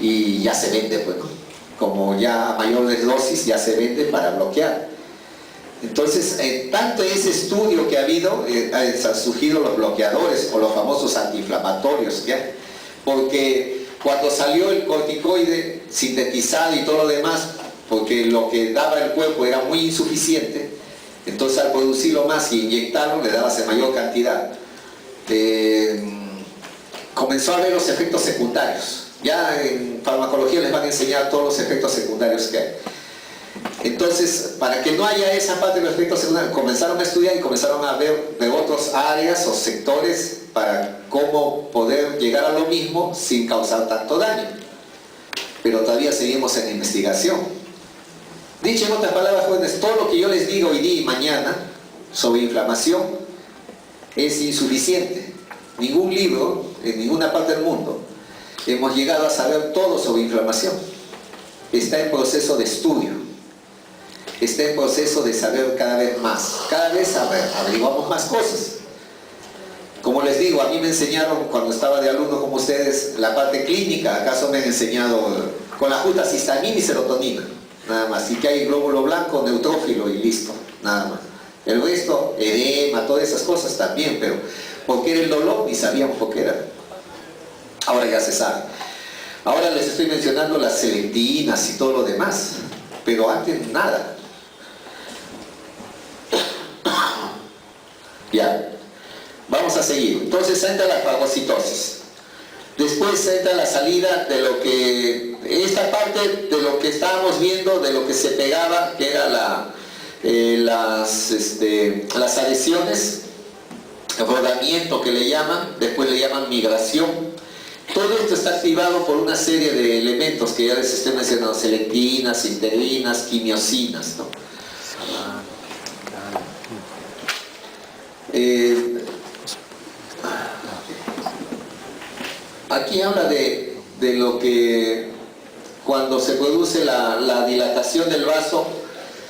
y ya se vende, bueno, como ya a mayores dosis ya se vende para bloquear. Entonces, tanto ese estudio que ha habido, han surgido los bloqueadores o los famosos antiinflamatorios, ¿ya? Porque cuando salió el corticoide sintetizado y todo lo demás, porque lo que daba el cuerpo era muy insuficiente, entonces al producirlo más y inyectarlo le daba esa mayor cantidad. Comenzó a ver los efectos secundarios. Ya en farmacología les van a enseñar todos los efectos secundarios que hay. Entonces, para que no haya esa parte de los efectos secundarios, comenzaron a estudiar y comenzaron a ver de otras áreas o sectores para cómo poder llegar a lo mismo sin causar tanto daño. Pero todavía seguimos en investigación. Dicho en otras palabras, jóvenes, todo lo que yo les digo hoy día y mañana sobre inflamación es insuficiente. Ningún libro, en ninguna parte del mundo, hemos llegado a saber todo sobre inflamación. Está en proceso de estudio. Está en proceso de saber cada vez más. Cada vez averiguamos más cosas. Como les digo, a mí me enseñaron cuando estaba de alumno como ustedes la parte clínica. ¿Acaso me han enseñado con la justa histamina y serotonina? Nada más. Y que hay glóbulo blanco, neutrófilo y listo. Nada más. El resto, edema, todas esas cosas también, pero porque era el dolor ni sabíamos por qué era. Ahora ya se sabe. Ahora les estoy mencionando las selectinas y todo lo demás, pero antes nada. Ya, vamos a seguir. Entonces entra la fagocitosis. Después entra la salida de lo que, esta parte de lo que estábamos viendo, de lo que se pegaba, que era las adhesiones, el rodamiento que le llaman, después le llaman migración. Todo esto está activado por una serie de elementos que ya les estoy mencionando, selectinas, integrinas, quimiosinas, ¿no? Aquí habla de lo que cuando se produce la dilatación del vaso,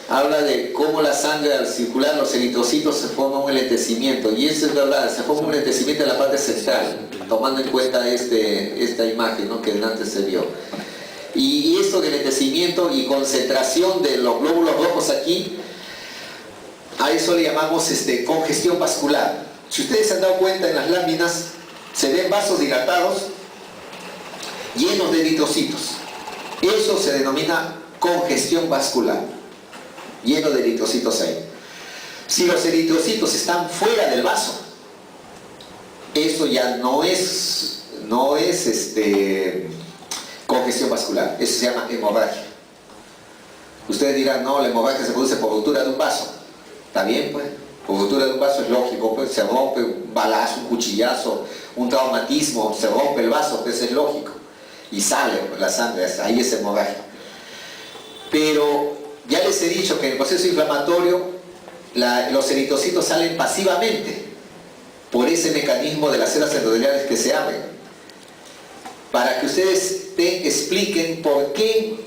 habla de cómo la sangre al circular los eritrocitos se forma un enlentecimiento, y eso es verdad, se forma un enlentecimiento en la parte central, tomando en cuenta esta imagen, ¿no?, que antes se vio. Y esto de enlentecimiento y concentración de los glóbulos rojos aquí, a eso le llamamos congestión vascular. Si ustedes se han dado cuenta, en las láminas se ven vasos dilatados llenos de eritrocitos. Eso se denomina congestión vascular, lleno de eritrocitos ahí. Si los eritrocitos están fuera del vaso, eso ya no es congestión vascular, eso se llama hemorragia. Ustedes dirán, no, la hemorragia se produce por ruptura de un vaso. Está bien, pues, por ruptura de un vaso es lógico, pues, se rompe un balazo, un cuchillazo, un traumatismo, se rompe el vaso, pues es lógico, y sale la sangre, ahí es hemorragia. Pero ya les he dicho que en el proceso inflamatorio los eritrocitos salen pasivamente por ese mecanismo de las células endoteliales que se abren, para que ustedes expliquen por qué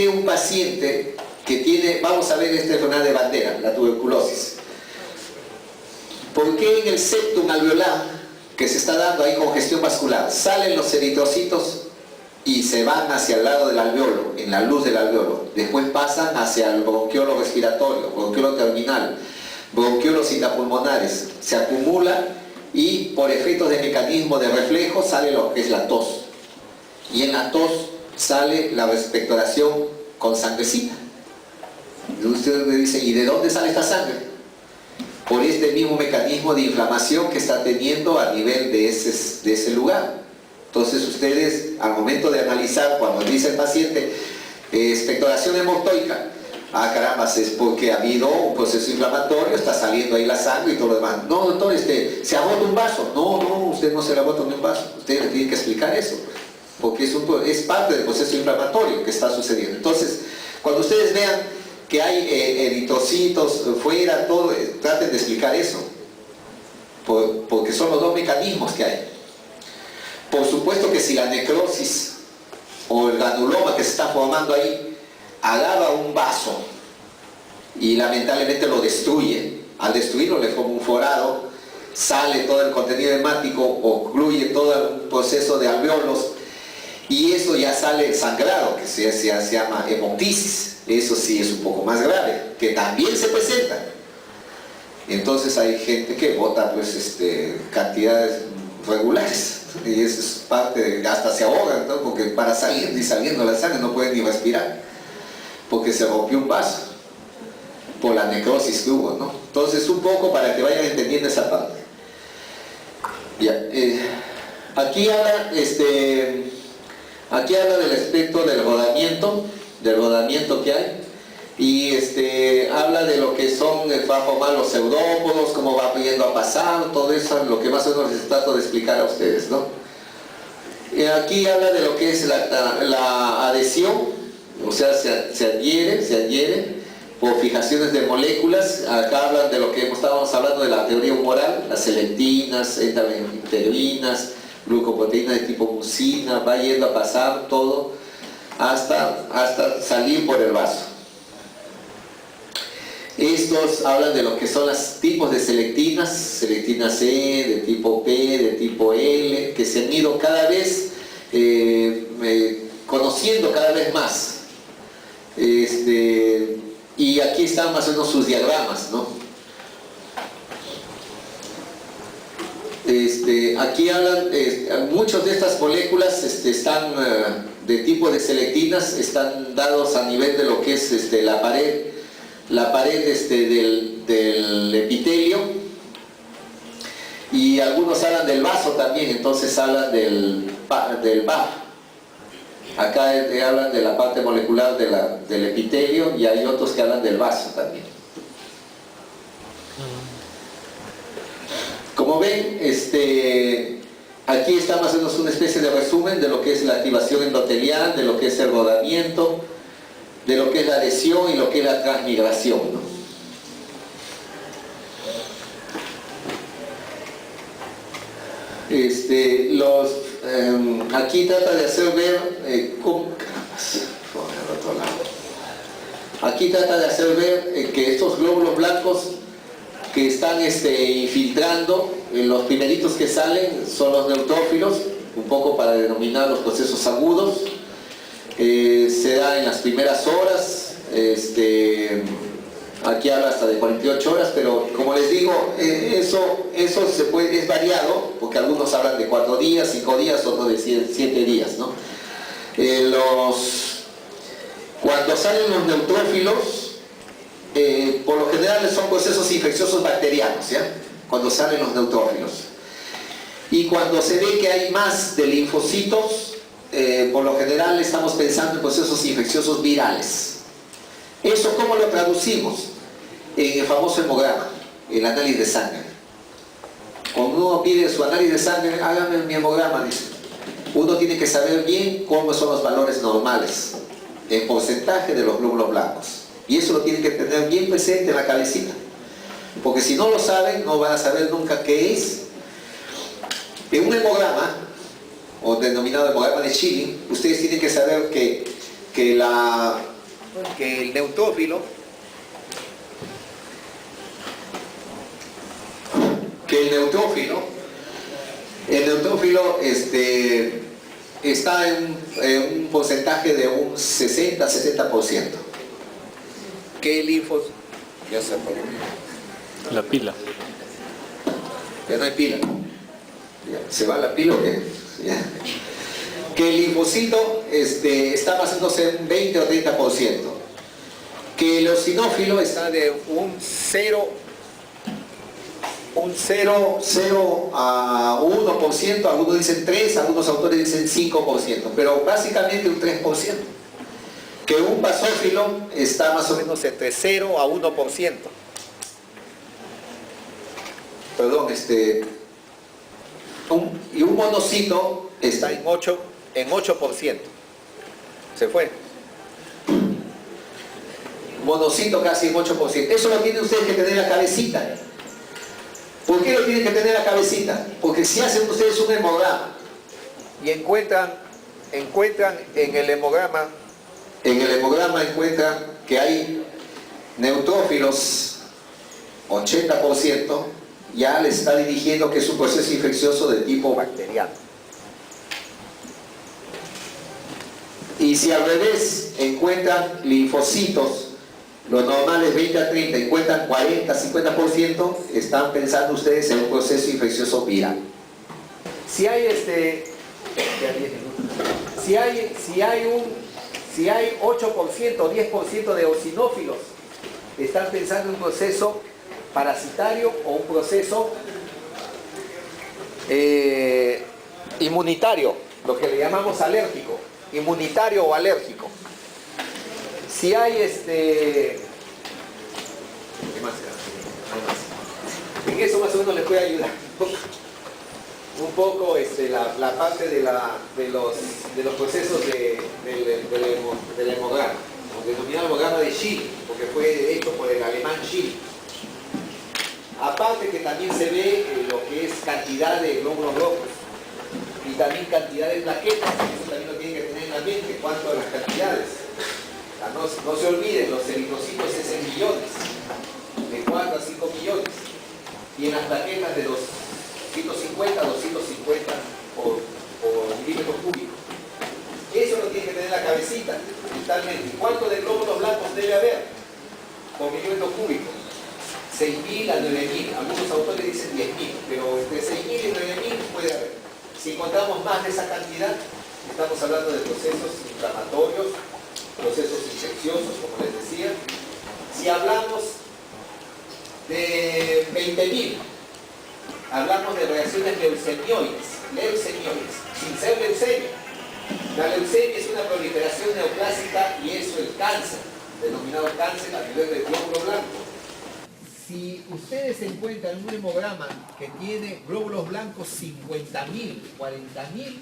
un paciente que tiene, vamos a ver esta enfermedad de bandera, la tuberculosis, por qué en el septum alveolar que se está dando ahí congestión vascular. Salen los eritrocitos y se van hacia el lado del alveolo, en la luz del alveolo. Después pasan hacia el bronquiolo respiratorio, bronquiolo terminal, bronquiolos intrapulmonares. Se acumula y por efectos de mecanismo de reflejo sale lo que es la tos. Y en la tos sale la expectoración con sangrecita. Y ustedes me dicen, ¿y de dónde sale esta sangre? Por este mismo mecanismo de inflamación que está teniendo a nivel de ese lugar. Entonces ustedes, al momento de analizar, cuando dice el paciente expectoración hemortoica, ah caramba, es porque ha habido un proceso inflamatorio, está saliendo ahí la sangre y todo lo demás. No, doctor, se ha roto un vaso. No, usted no se le ha roto ni un vaso. Usted le tiene que explicar eso, porque es parte del proceso inflamatorio que está sucediendo. Entonces, cuando ustedes vean que hay eritrocitos fuera, todo, traten de explicar eso, porque son los dos mecanismos que hay. Por supuesto que si la necrosis o el granuloma que se está formando ahí agarra un vaso y lamentablemente lo destruye, al destruirlo le forma un forado, sale todo el contenido hemático, ocluye todo el proceso de alveolos y eso ya sale sangrado, que se llama hemoptisis. Eso sí es un poco más grave, que también se presenta. Entonces hay gente que bota pues cantidades regulares y eso es parte de, hasta se ahogan, ¿no? Porque para salir ni saliendo la sangre no pueden ni respirar porque se rompió un vaso por la necrosis que hubo, ¿no? Entonces un poco para que vayan entendiendo esa parte. Ya, aquí habla del aspecto del rodamiento que hay y habla de lo que son va a formar los pseudópodos, cómo va yendo a pasar, todo eso, lo que más o menos les trato de explicar a ustedes, ¿no? Aquí habla de lo que es la adhesión, o sea, se adhiere por fijaciones de moléculas. Acá hablan de lo que estábamos hablando de la teoría humoral, las selectinas, entaminoglucerinas, glucoproteínas de tipo mucina, va yendo a pasar todo hasta salir por el vaso. Estos hablan de lo que son los tipos de selectina C, de tipo P, de tipo L, que se han ido cada vez conociendo cada vez más. Y aquí están más o menos sus diagramas, ¿no? Aquí hablan, muchas de estas moléculas están de tipo de selectinas, están dados a nivel de lo que es la pared del epitelio, y algunos hablan del vaso también, entonces hablan del VA. Acá hablan de la parte molecular del epitelio y hay otros que hablan del vaso también. Como ven, aquí está más o menos una especie de resumen de lo que es la activación endotelial, de lo que es el rodamiento, de lo que es la adhesión y lo que es la transmigración, ¿no? Aquí trata de hacer ver aquí trata de hacer ver que estos glóbulos blancos que están infiltrando, los primeritos que salen son los neutrófilos, un poco para denominar los procesos agudos. Se da en las primeras horas, aquí habla hasta de 48 horas, pero como les digo, eso es variado, porque algunos hablan de 4 días, 5 días, otros de 7 días, ¿no? Cuando salen los neutrófilos, por lo general son procesos infecciosos bacterianos, ¿ya? Cuando salen los neutrófilos. Y cuando se ve que hay más de linfocitos, por lo general estamos pensando en procesos infecciosos virales. ¿Eso cómo lo traducimos? En el famoso hemograma, el análisis de sangre. Cuando uno pide su análisis de sangre, hágame mi hemograma, dice. Uno tiene que saber bien cómo son los valores normales, en porcentaje de los glóbulos blancos. Y eso lo tienen que tener bien presente en la cabecita. Porque si no lo saben, no van a saber nunca qué es. En un hemograma, o denominado hemograma de Schilling, ustedes tienen que saber que el neutrófilo, El neutrófilo está en un porcentaje de un 60-70%. ¿Qué linfos? Ya se apagó. La pila. Ya no hay pila. Ya, ¿se va la pila o qué? Ya. Que el linfocito está basándose en 20 o 30%. Que el eosinófilo está de un 0 a 1%, algunos dicen 3, algunos autores dicen 5%, pero básicamente un 3%. Que un basófilo está más o menos entre 0 a 1%. Perdón, y un monocito está en 8%. Se fue. Monocito casi en 8%. Eso lo tienen ustedes que tener en la cabecita. ¿Por qué lo tienen que tener en la cabecita? Porque si hacen ustedes un hemograma y encuentran en el hemograma encuentran que hay neutrófilos 80%, ya les está dirigiendo que es un proceso infeccioso de tipo bacteriano. Y si al revés encuentran linfocitos, los normales 20 a 30, encuentran 40-50%, están pensando ustedes en un proceso infeccioso viral. Si hay si hay 8% o 10% de eosinófilos, están pensando en un proceso parasitario o un proceso inmunitario, lo que le llamamos alérgico, inmunitario o alérgico. Si hay ¿qué más será? En eso más o menos les puede ayudar un poco la parte de los procesos del hemograma, denominado hemograma de Schill, porque fue hecho por el alemán Schill. Aparte que también se ve lo que es cantidad de glóbulos rojos y también cantidad de plaquetas, eso también lo tienen que tener en la mente, cuánto de las cantidades. No se olviden, los eritrocitos es en millones, de 4 a 5 millones, y en las plaquetas de los 150 a 250 por milímetro cúbico. Eso lo tiene que tener en la cabecita, mentalmente. ¿Cuánto de glóbulos blancos debe haber por milímetro cúbico? 6.000 a 9.000, algunos autores dicen 10.000, pero entre 6.000 y 9.000 puede haber. Si encontramos más de esa cantidad, estamos hablando de procesos inflamatorios, procesos infecciosos, como les decía. Si hablamos de 20.000, hablamos de reacciones leucemioides, sin ser leucemia. La leucemia es una proliferación neoplásica y eso es el cáncer, denominado cáncer a nivel del glóbulo blanco. Si ustedes encuentran un hemograma que tiene glóbulos blancos 50.000, 40.000,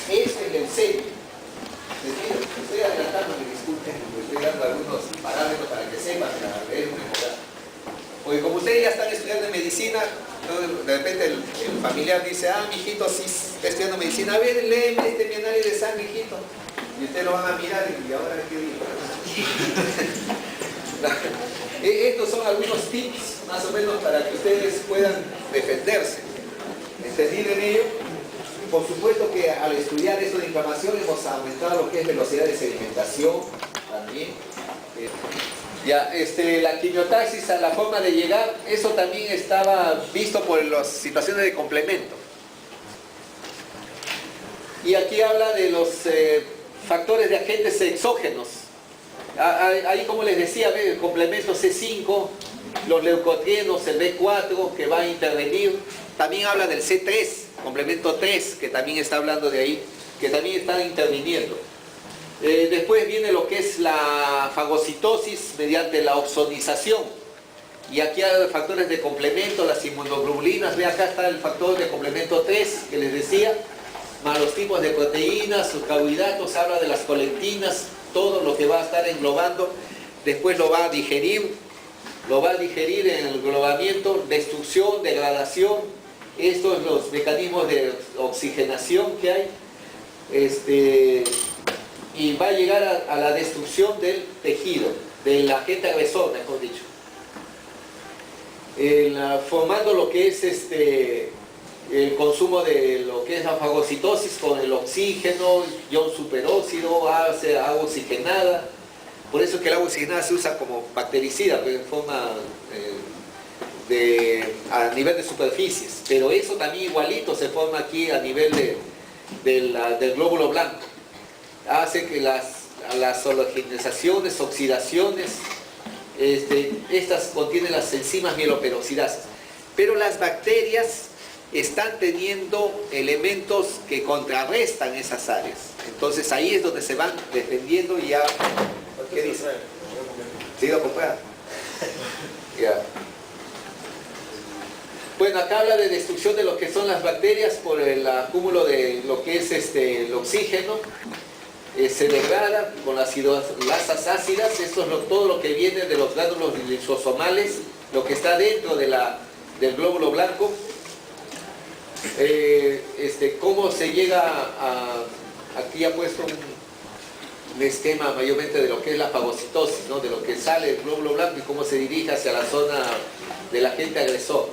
eso es leucemia. Estoy adelantando, me disculpen, estoy dando algunos parámetros para que sepan leer un hemograma. Porque como ustedes ya están estudiando en medicina, de repente el familiar dice, mi hijito sí está estudiando medicina, a ver, léeme mi análisis de sangre, hijito. Y ustedes lo van a mirar y ahora qué digo. Estos son algunos tips, más o menos, para que ustedes puedan defenderse. ¿Entendido en ello? Por supuesto que al estudiar eso de inflamación hemos aumentado lo que es velocidad de sedimentación también. Ya, la quimiotaxis, a la forma de llegar, eso también estaba visto por las situaciones de complemento. Y aquí habla de los factores de agentes exógenos. Ahí, como les decía, el complemento C5, los leucotrienos, el B4 que va a intervenir. También habla del C3, complemento 3, que también está hablando de ahí, que también están interviniendo. Después viene lo que es la fagocitosis mediante la opsonización. Y aquí hay factores de complemento, las inmunoglobulinas. Ve, acá está el factor de complemento 3 que les decía, más los tipos de proteínas, los carbohidratos, habla de las colectinas, todo lo que va a estar englobando. Después lo va a digerir en el englobamiento, destrucción, degradación. Estos son los mecanismos de oxigenación que hay. Y va a llegar a la destrucción del tejido, del agente agresor, mejor dicho. Formando lo que es el consumo de lo que es la fagocitosis con el oxígeno, ion superóxido, agua oxigenada. Por eso es que el agua oxigenada se usa como bactericida, pero en forma a nivel de superficies. Pero eso también igualito se forma aquí a nivel del glóbulo blanco. Hace que las hologenizaciones, oxidaciones, estas contienen las enzimas mieloperoxidasas. Pero las bacterias están teniendo elementos que contrarrestan esas áreas. Entonces ahí es donde se van defendiendo y ya... ¿Qué dice? ¿Se iba a comprar? Ya. Bueno, acá habla de destrucción de lo que son las bacterias por el acúmulo de lo que es el oxígeno. Se degrada con las lasas ácidas. Esto es todo lo que viene de los gránulos lisosomales, lo que está dentro del glóbulo blanco. Cómo se llega aquí ha puesto un esquema mayormente de lo que es la fagocitosis, ¿no? De lo que sale del glóbulo blanco y cómo se dirige hacia la zona del agente agresor.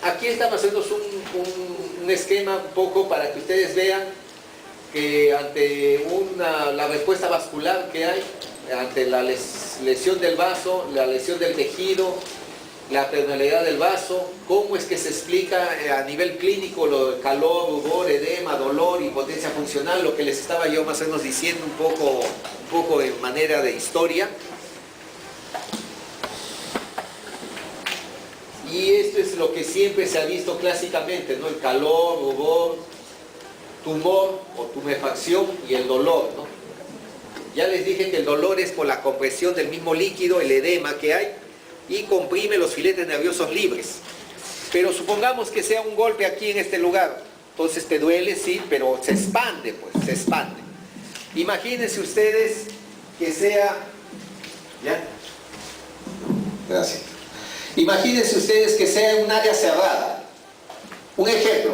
Aquí está más o menos un esquema un poco para que ustedes vean que ante la respuesta vascular que hay, ante la lesión del vaso, la lesión del tejido, la permeabilidad del vaso, cómo es que se explica a nivel clínico lo de calor, rubor, edema, dolor, impotencia funcional, lo que les estaba yo más o menos diciendo un poco en manera de historia. Y esto es lo que siempre se ha visto clásicamente, ¿no? El calor, rubor, tumor o tumefacción y el dolor, ¿no? Ya les dije que el dolor es por la compresión del mismo líquido, el edema que hay, y comprime los filetes nerviosos libres. Pero supongamos que sea un golpe aquí en este lugar, entonces te duele, sí, pero se expande, pues, se expande. Imagínense ustedes que sea... ¿Ya? Gracias. Imagínense ustedes que sea un área cerrada. Un ejemplo,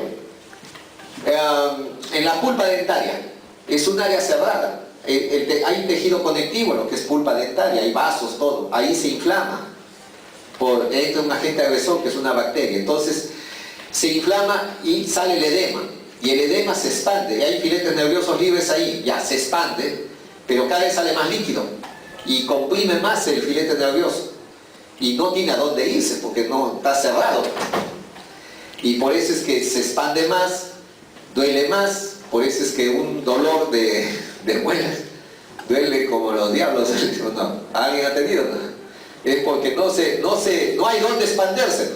en la pulpa dentaria, es un área cerrada. Hay un tejido conectivo, lo que es pulpa dentaria, hay vasos, todo. Ahí se inflama. Entra un agente agresor que es una bacteria. Entonces se inflama y sale el edema. Y el edema se expande. Y hay filetes nerviosos libres ahí. Ya se expande, pero cada vez sale más líquido. Y comprime más el filete nervioso. Y no tiene a dónde irse porque no está cerrado. Y por eso es que se expande más, duele más. Por eso es que un dolor de muelas duele como los diablos. No, ¿alguien ha tenido? No. Es porque no hay dónde expandirse.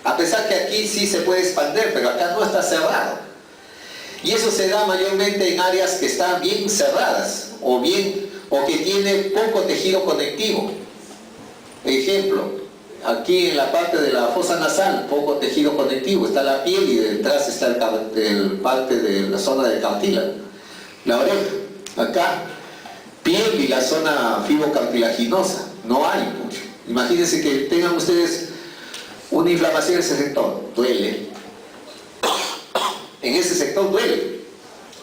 A pesar que aquí sí se puede expandir, pero acá no está cerrado. Y eso se da mayormente en áreas que están bien cerradas o que tienen poco tejido conectivo. Ejemplo, aquí en la parte de la fosa nasal, poco tejido conectivo, está la piel y detrás está el parte de la zona del cartílago. La oreja, acá, piel y la zona fibrocartilaginosa, no hay mucho. Imagínense que tengan ustedes una inflamación en ese sector, duele. En ese sector duele.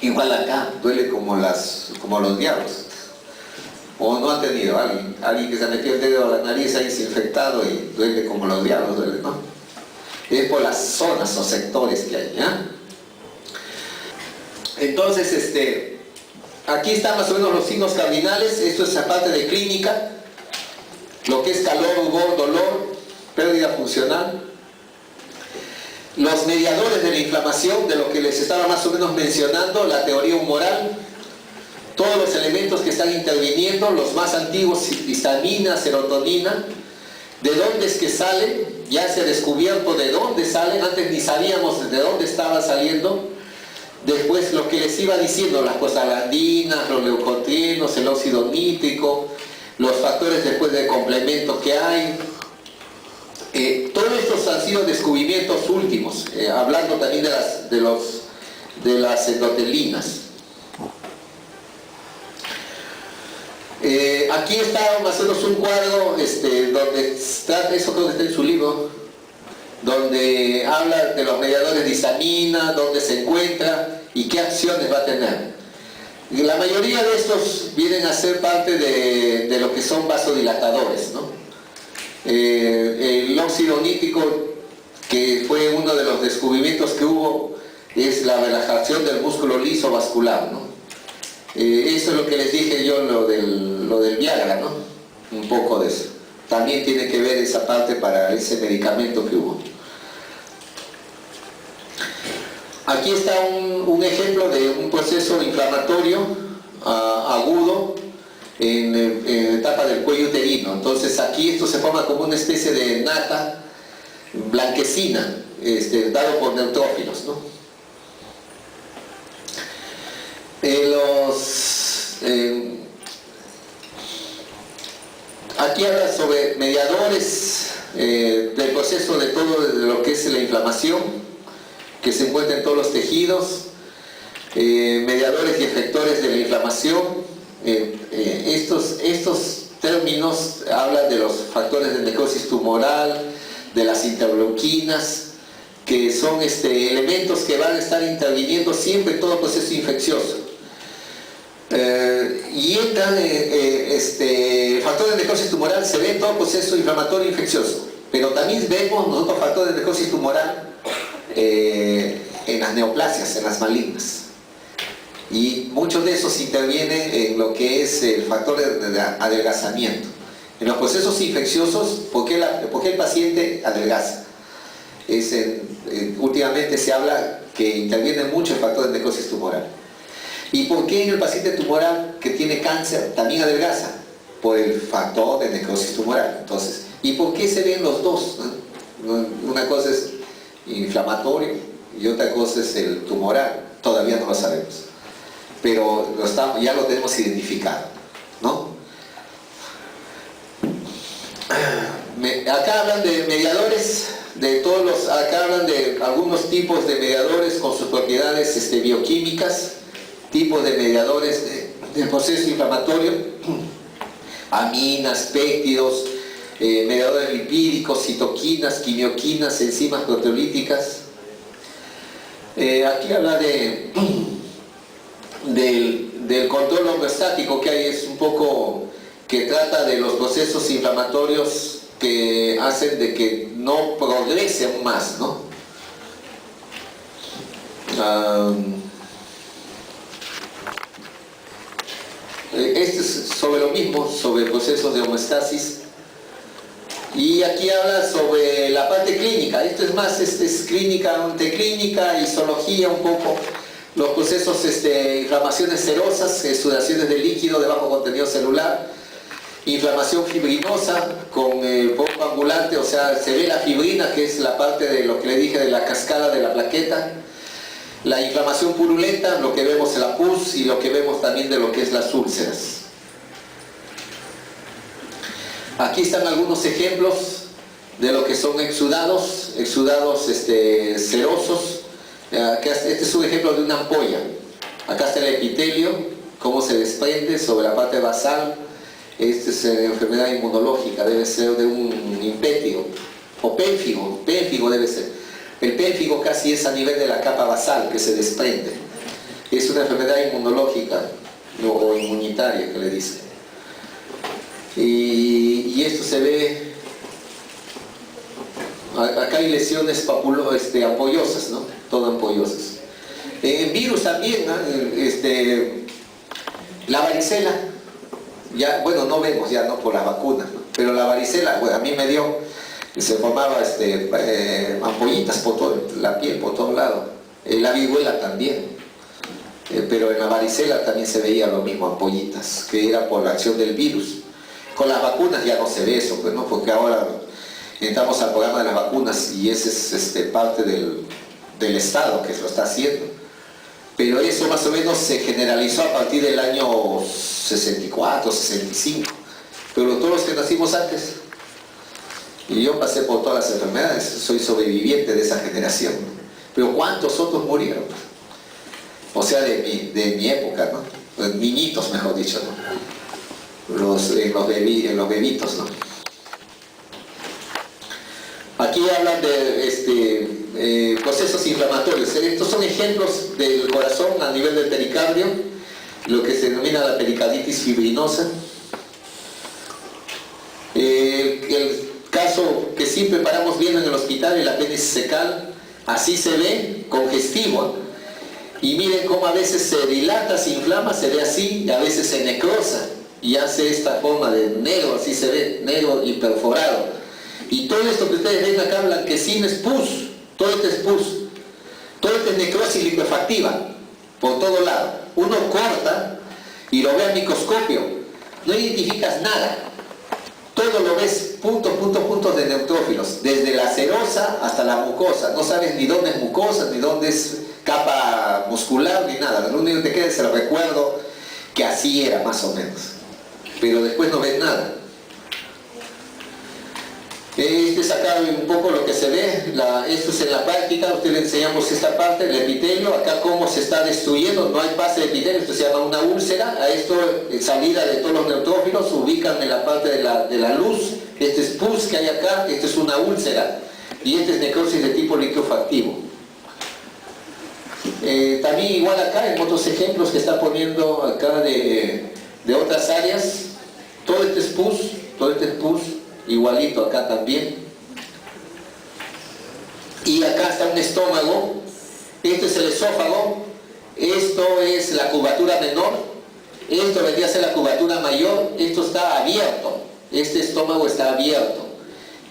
Igual acá, duele como los diablos. O no ha tenido alguien que se ha metido el dedo a la nariz ahí se ha infectado y duele como los diablos, duele, ¿no? Es por las zonas o sectores que hay, ¿ya? Entonces, aquí están más o menos los signos cardinales. Esto es la parte de clínica, lo que es calor, rubor, dolor, pérdida funcional. Los mediadores de la inflamación, de lo que les estaba más o menos mencionando, la teoría humoral. Todos los elementos que están interviniendo, los más antiguos, histamina, serotonina, de dónde es que salen, ya se ha descubierto de dónde salen, antes ni sabíamos de dónde estaban saliendo. Después lo que les iba diciendo, las prostaglandinas, los leucotrienos, el óxido nítrico, los factores después de complemento que hay. Todos estos han sido descubrimientos últimos, hablando también de las endotelinas. Aquí está más o menos un cuadro donde está, eso creo que está en su libro, donde habla de los mediadores de histamina, dónde se encuentra y qué acciones va a tener. La mayoría de estos vienen a ser parte de lo que son vasodilatadores, ¿no? El óxido nítrico, que fue uno de los descubrimientos que hubo, es la relajación del músculo liso vascular, ¿no? Eso es lo que les dije yo, lo del Viagra, ¿no? Un poco de eso. También tiene que ver esa parte para ese medicamento que hubo. Aquí está un ejemplo de un proceso inflamatorio agudo en la etapa del cuello uterino. Entonces aquí esto se forma como una especie de nata blanquecina, dado por neutrófilos, ¿no? Aquí habla sobre mediadores del proceso de todo lo que es la inflamación que se encuentra en todos los tejidos, mediadores y efectores de la inflamación. Estos términos hablan de los factores de necrosis tumoral, de las interleuquinas, que son elementos que van a estar interviniendo siempre en todo proceso infeccioso. Y entra el factor de necrosis tumoral, se ve en todo proceso inflamatorio infeccioso, pero también vemos nosotros factores de necrosis tumoral en las neoplasias, en las malignas, y muchos de esos intervienen en lo que es el factor de adelgazamiento. En los procesos infecciosos, ¿por qué el paciente adelgaza? Últimamente se habla que interviene mucho el factor de necrosis tumoral. ¿Y por qué en el paciente tumoral que tiene cáncer también adelgaza? Por el factor de necrosis tumoral. Entonces, ¿y por qué se ven los dos? Una cosa es inflamatorio y otra cosa es el tumoral. Todavía no lo sabemos, pero ya lo tenemos identificado, ¿no? Acá hablan de mediadores, acá hablan de algunos tipos de mediadores con sus propiedades bioquímicas, tipos de mediadores del proceso inflamatorio, aminas, péptidos, mediadores lipídicos, citoquinas, quimioquinas, enzimas proteolíticas. Aquí habla del control homeostático que hay, es un poco que trata de los procesos inflamatorios que hacen de que no progrese aún más, ¿no? Este es sobre lo mismo, sobre procesos de homeostasis. Y aquí habla sobre la parte clínica. Esto es más, es clínica, clínica, histología un poco. Los procesos, inflamaciones serosas, sudaciones de líquido de bajo contenido celular, inflamación fibrinosa con poco ambulante, o sea, se ve la fibrina, que es la parte de lo que le dije de la cascada de la plaqueta. La inflamación purulenta, lo que vemos en la pus, y lo que vemos también de lo que es las úlceras. Aquí están algunos ejemplos de lo que son exudados serosos. Este es un ejemplo de una ampolla. Acá está el epitelio, cómo se desprende sobre la parte basal. Esta es enfermedad inmunológica, debe ser de un impétigo, o pénfigo debe ser. El pénfigo casi es a nivel de la capa basal que se desprende. Es una enfermedad inmunológica o inmunitaria que le dicen. Y esto se ve, acá hay lesiones ampollosas, ¿no? Todo ampollosas. Virus también, ¿no? La varicela, ya, bueno, no vemos ya, ¿no? Por las vacunas, ¿no? Pero la varicela, bueno, a mí me dio, se formaba ampollitas por toda la piel, por todo lado. La viruela también, pero en la varicela también se veía lo mismo, ampollitas, que era por la acción del virus. Con las vacunas ya no se ve eso, pues, ¿no? Porque ahora entramos al programa de las vacunas y ese es parte del Estado que lo está haciendo. Pero eso más o menos se generalizó a partir del año 64, 65. Pero todos los que nacimos antes, y yo pasé por todas las enfermedades, soy sobreviviente de esa generación. Pero ¿cuántos otros murieron? O sea, de mi época, ¿no? Pues niñitos, mejor dicho, ¿no? Los bebitos, ¿no? Aquí hablan de procesos inflamatorios. Estos son ejemplos del corazón a nivel del pericardio, lo que se denomina la pericarditis fibrinosa. El caso que siempre paramos viendo en el hospital, el apéndice secal, así se ve, congestivo. Y miren cómo a veces se dilata, se inflama, se ve así, y a veces se necrosa y hace esta forma de negro, así se ve, negro y perforado. Y todo esto que ustedes ven acá blanquecino es pus, todo esto es pus, todo esto es necrosis liquefactiva, por todo lado. Uno corta y lo ve al microscopio, no identificas nada, todo lo ves puntos de neutrófilos, desde la serosa hasta la mucosa, no sabes ni dónde es mucosa, ni dónde es capa muscular, ni nada, lo único que te queda es el recuerdo que así era más o menos, pero después no ves nada. Este es acá un poco lo que se ve, esto es en la práctica, ustedes le enseñamos esta parte, el epitelio, acá cómo se está destruyendo, no hay pase de epitelio, esto se llama una úlcera, a esto salida de todos los neutrófilos, se ubican en la parte de la luz, este es pus que hay acá, esto es una úlcera, y este es necrosis de tipo liquefactivo. También igual acá en otros ejemplos que está poniendo acá de otras áreas, todo este es pus, igualito acá también. Y acá está un estómago, esto es el esófago, esto es la curvatura menor, esto vendría a ser la curvatura mayor, esto está abierto, este estómago está abierto.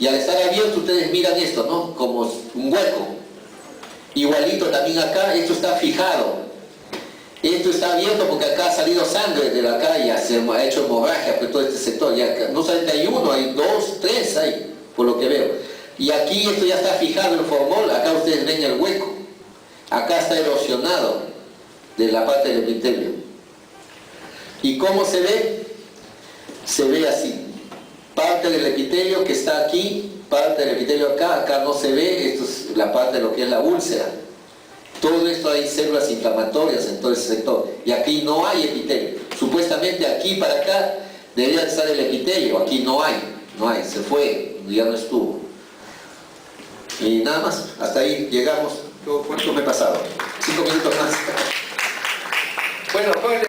Y al estar abierto ustedes miran esto, ¿no? Como un hueco. Igualito también acá, esto está fijado. Esto está abierto porque acá ha salido sangre de la calle, se ha hecho hemorragia por todo este sector. Ya, no solamente hay uno, hay dos, tres, hay, por lo que veo. Y aquí esto ya está fijado en formol, acá ustedes ven el hueco. Acá está erosionado de la parte del epitelio. ¿Y cómo se ve? Se ve así. Parte del epitelio que está aquí, parte del epitelio acá no se ve, esto es la parte de lo que es la úlcera. Todo esto hay células inflamatorias en todo ese sector. Y aquí no hay epitelio. Supuestamente aquí para acá debería estar el epitelio. Aquí no hay, se fue, ya no estuvo. Y nada más, hasta ahí llegamos. ¿Cuánto me he pasado? 5 minutos más. Bueno,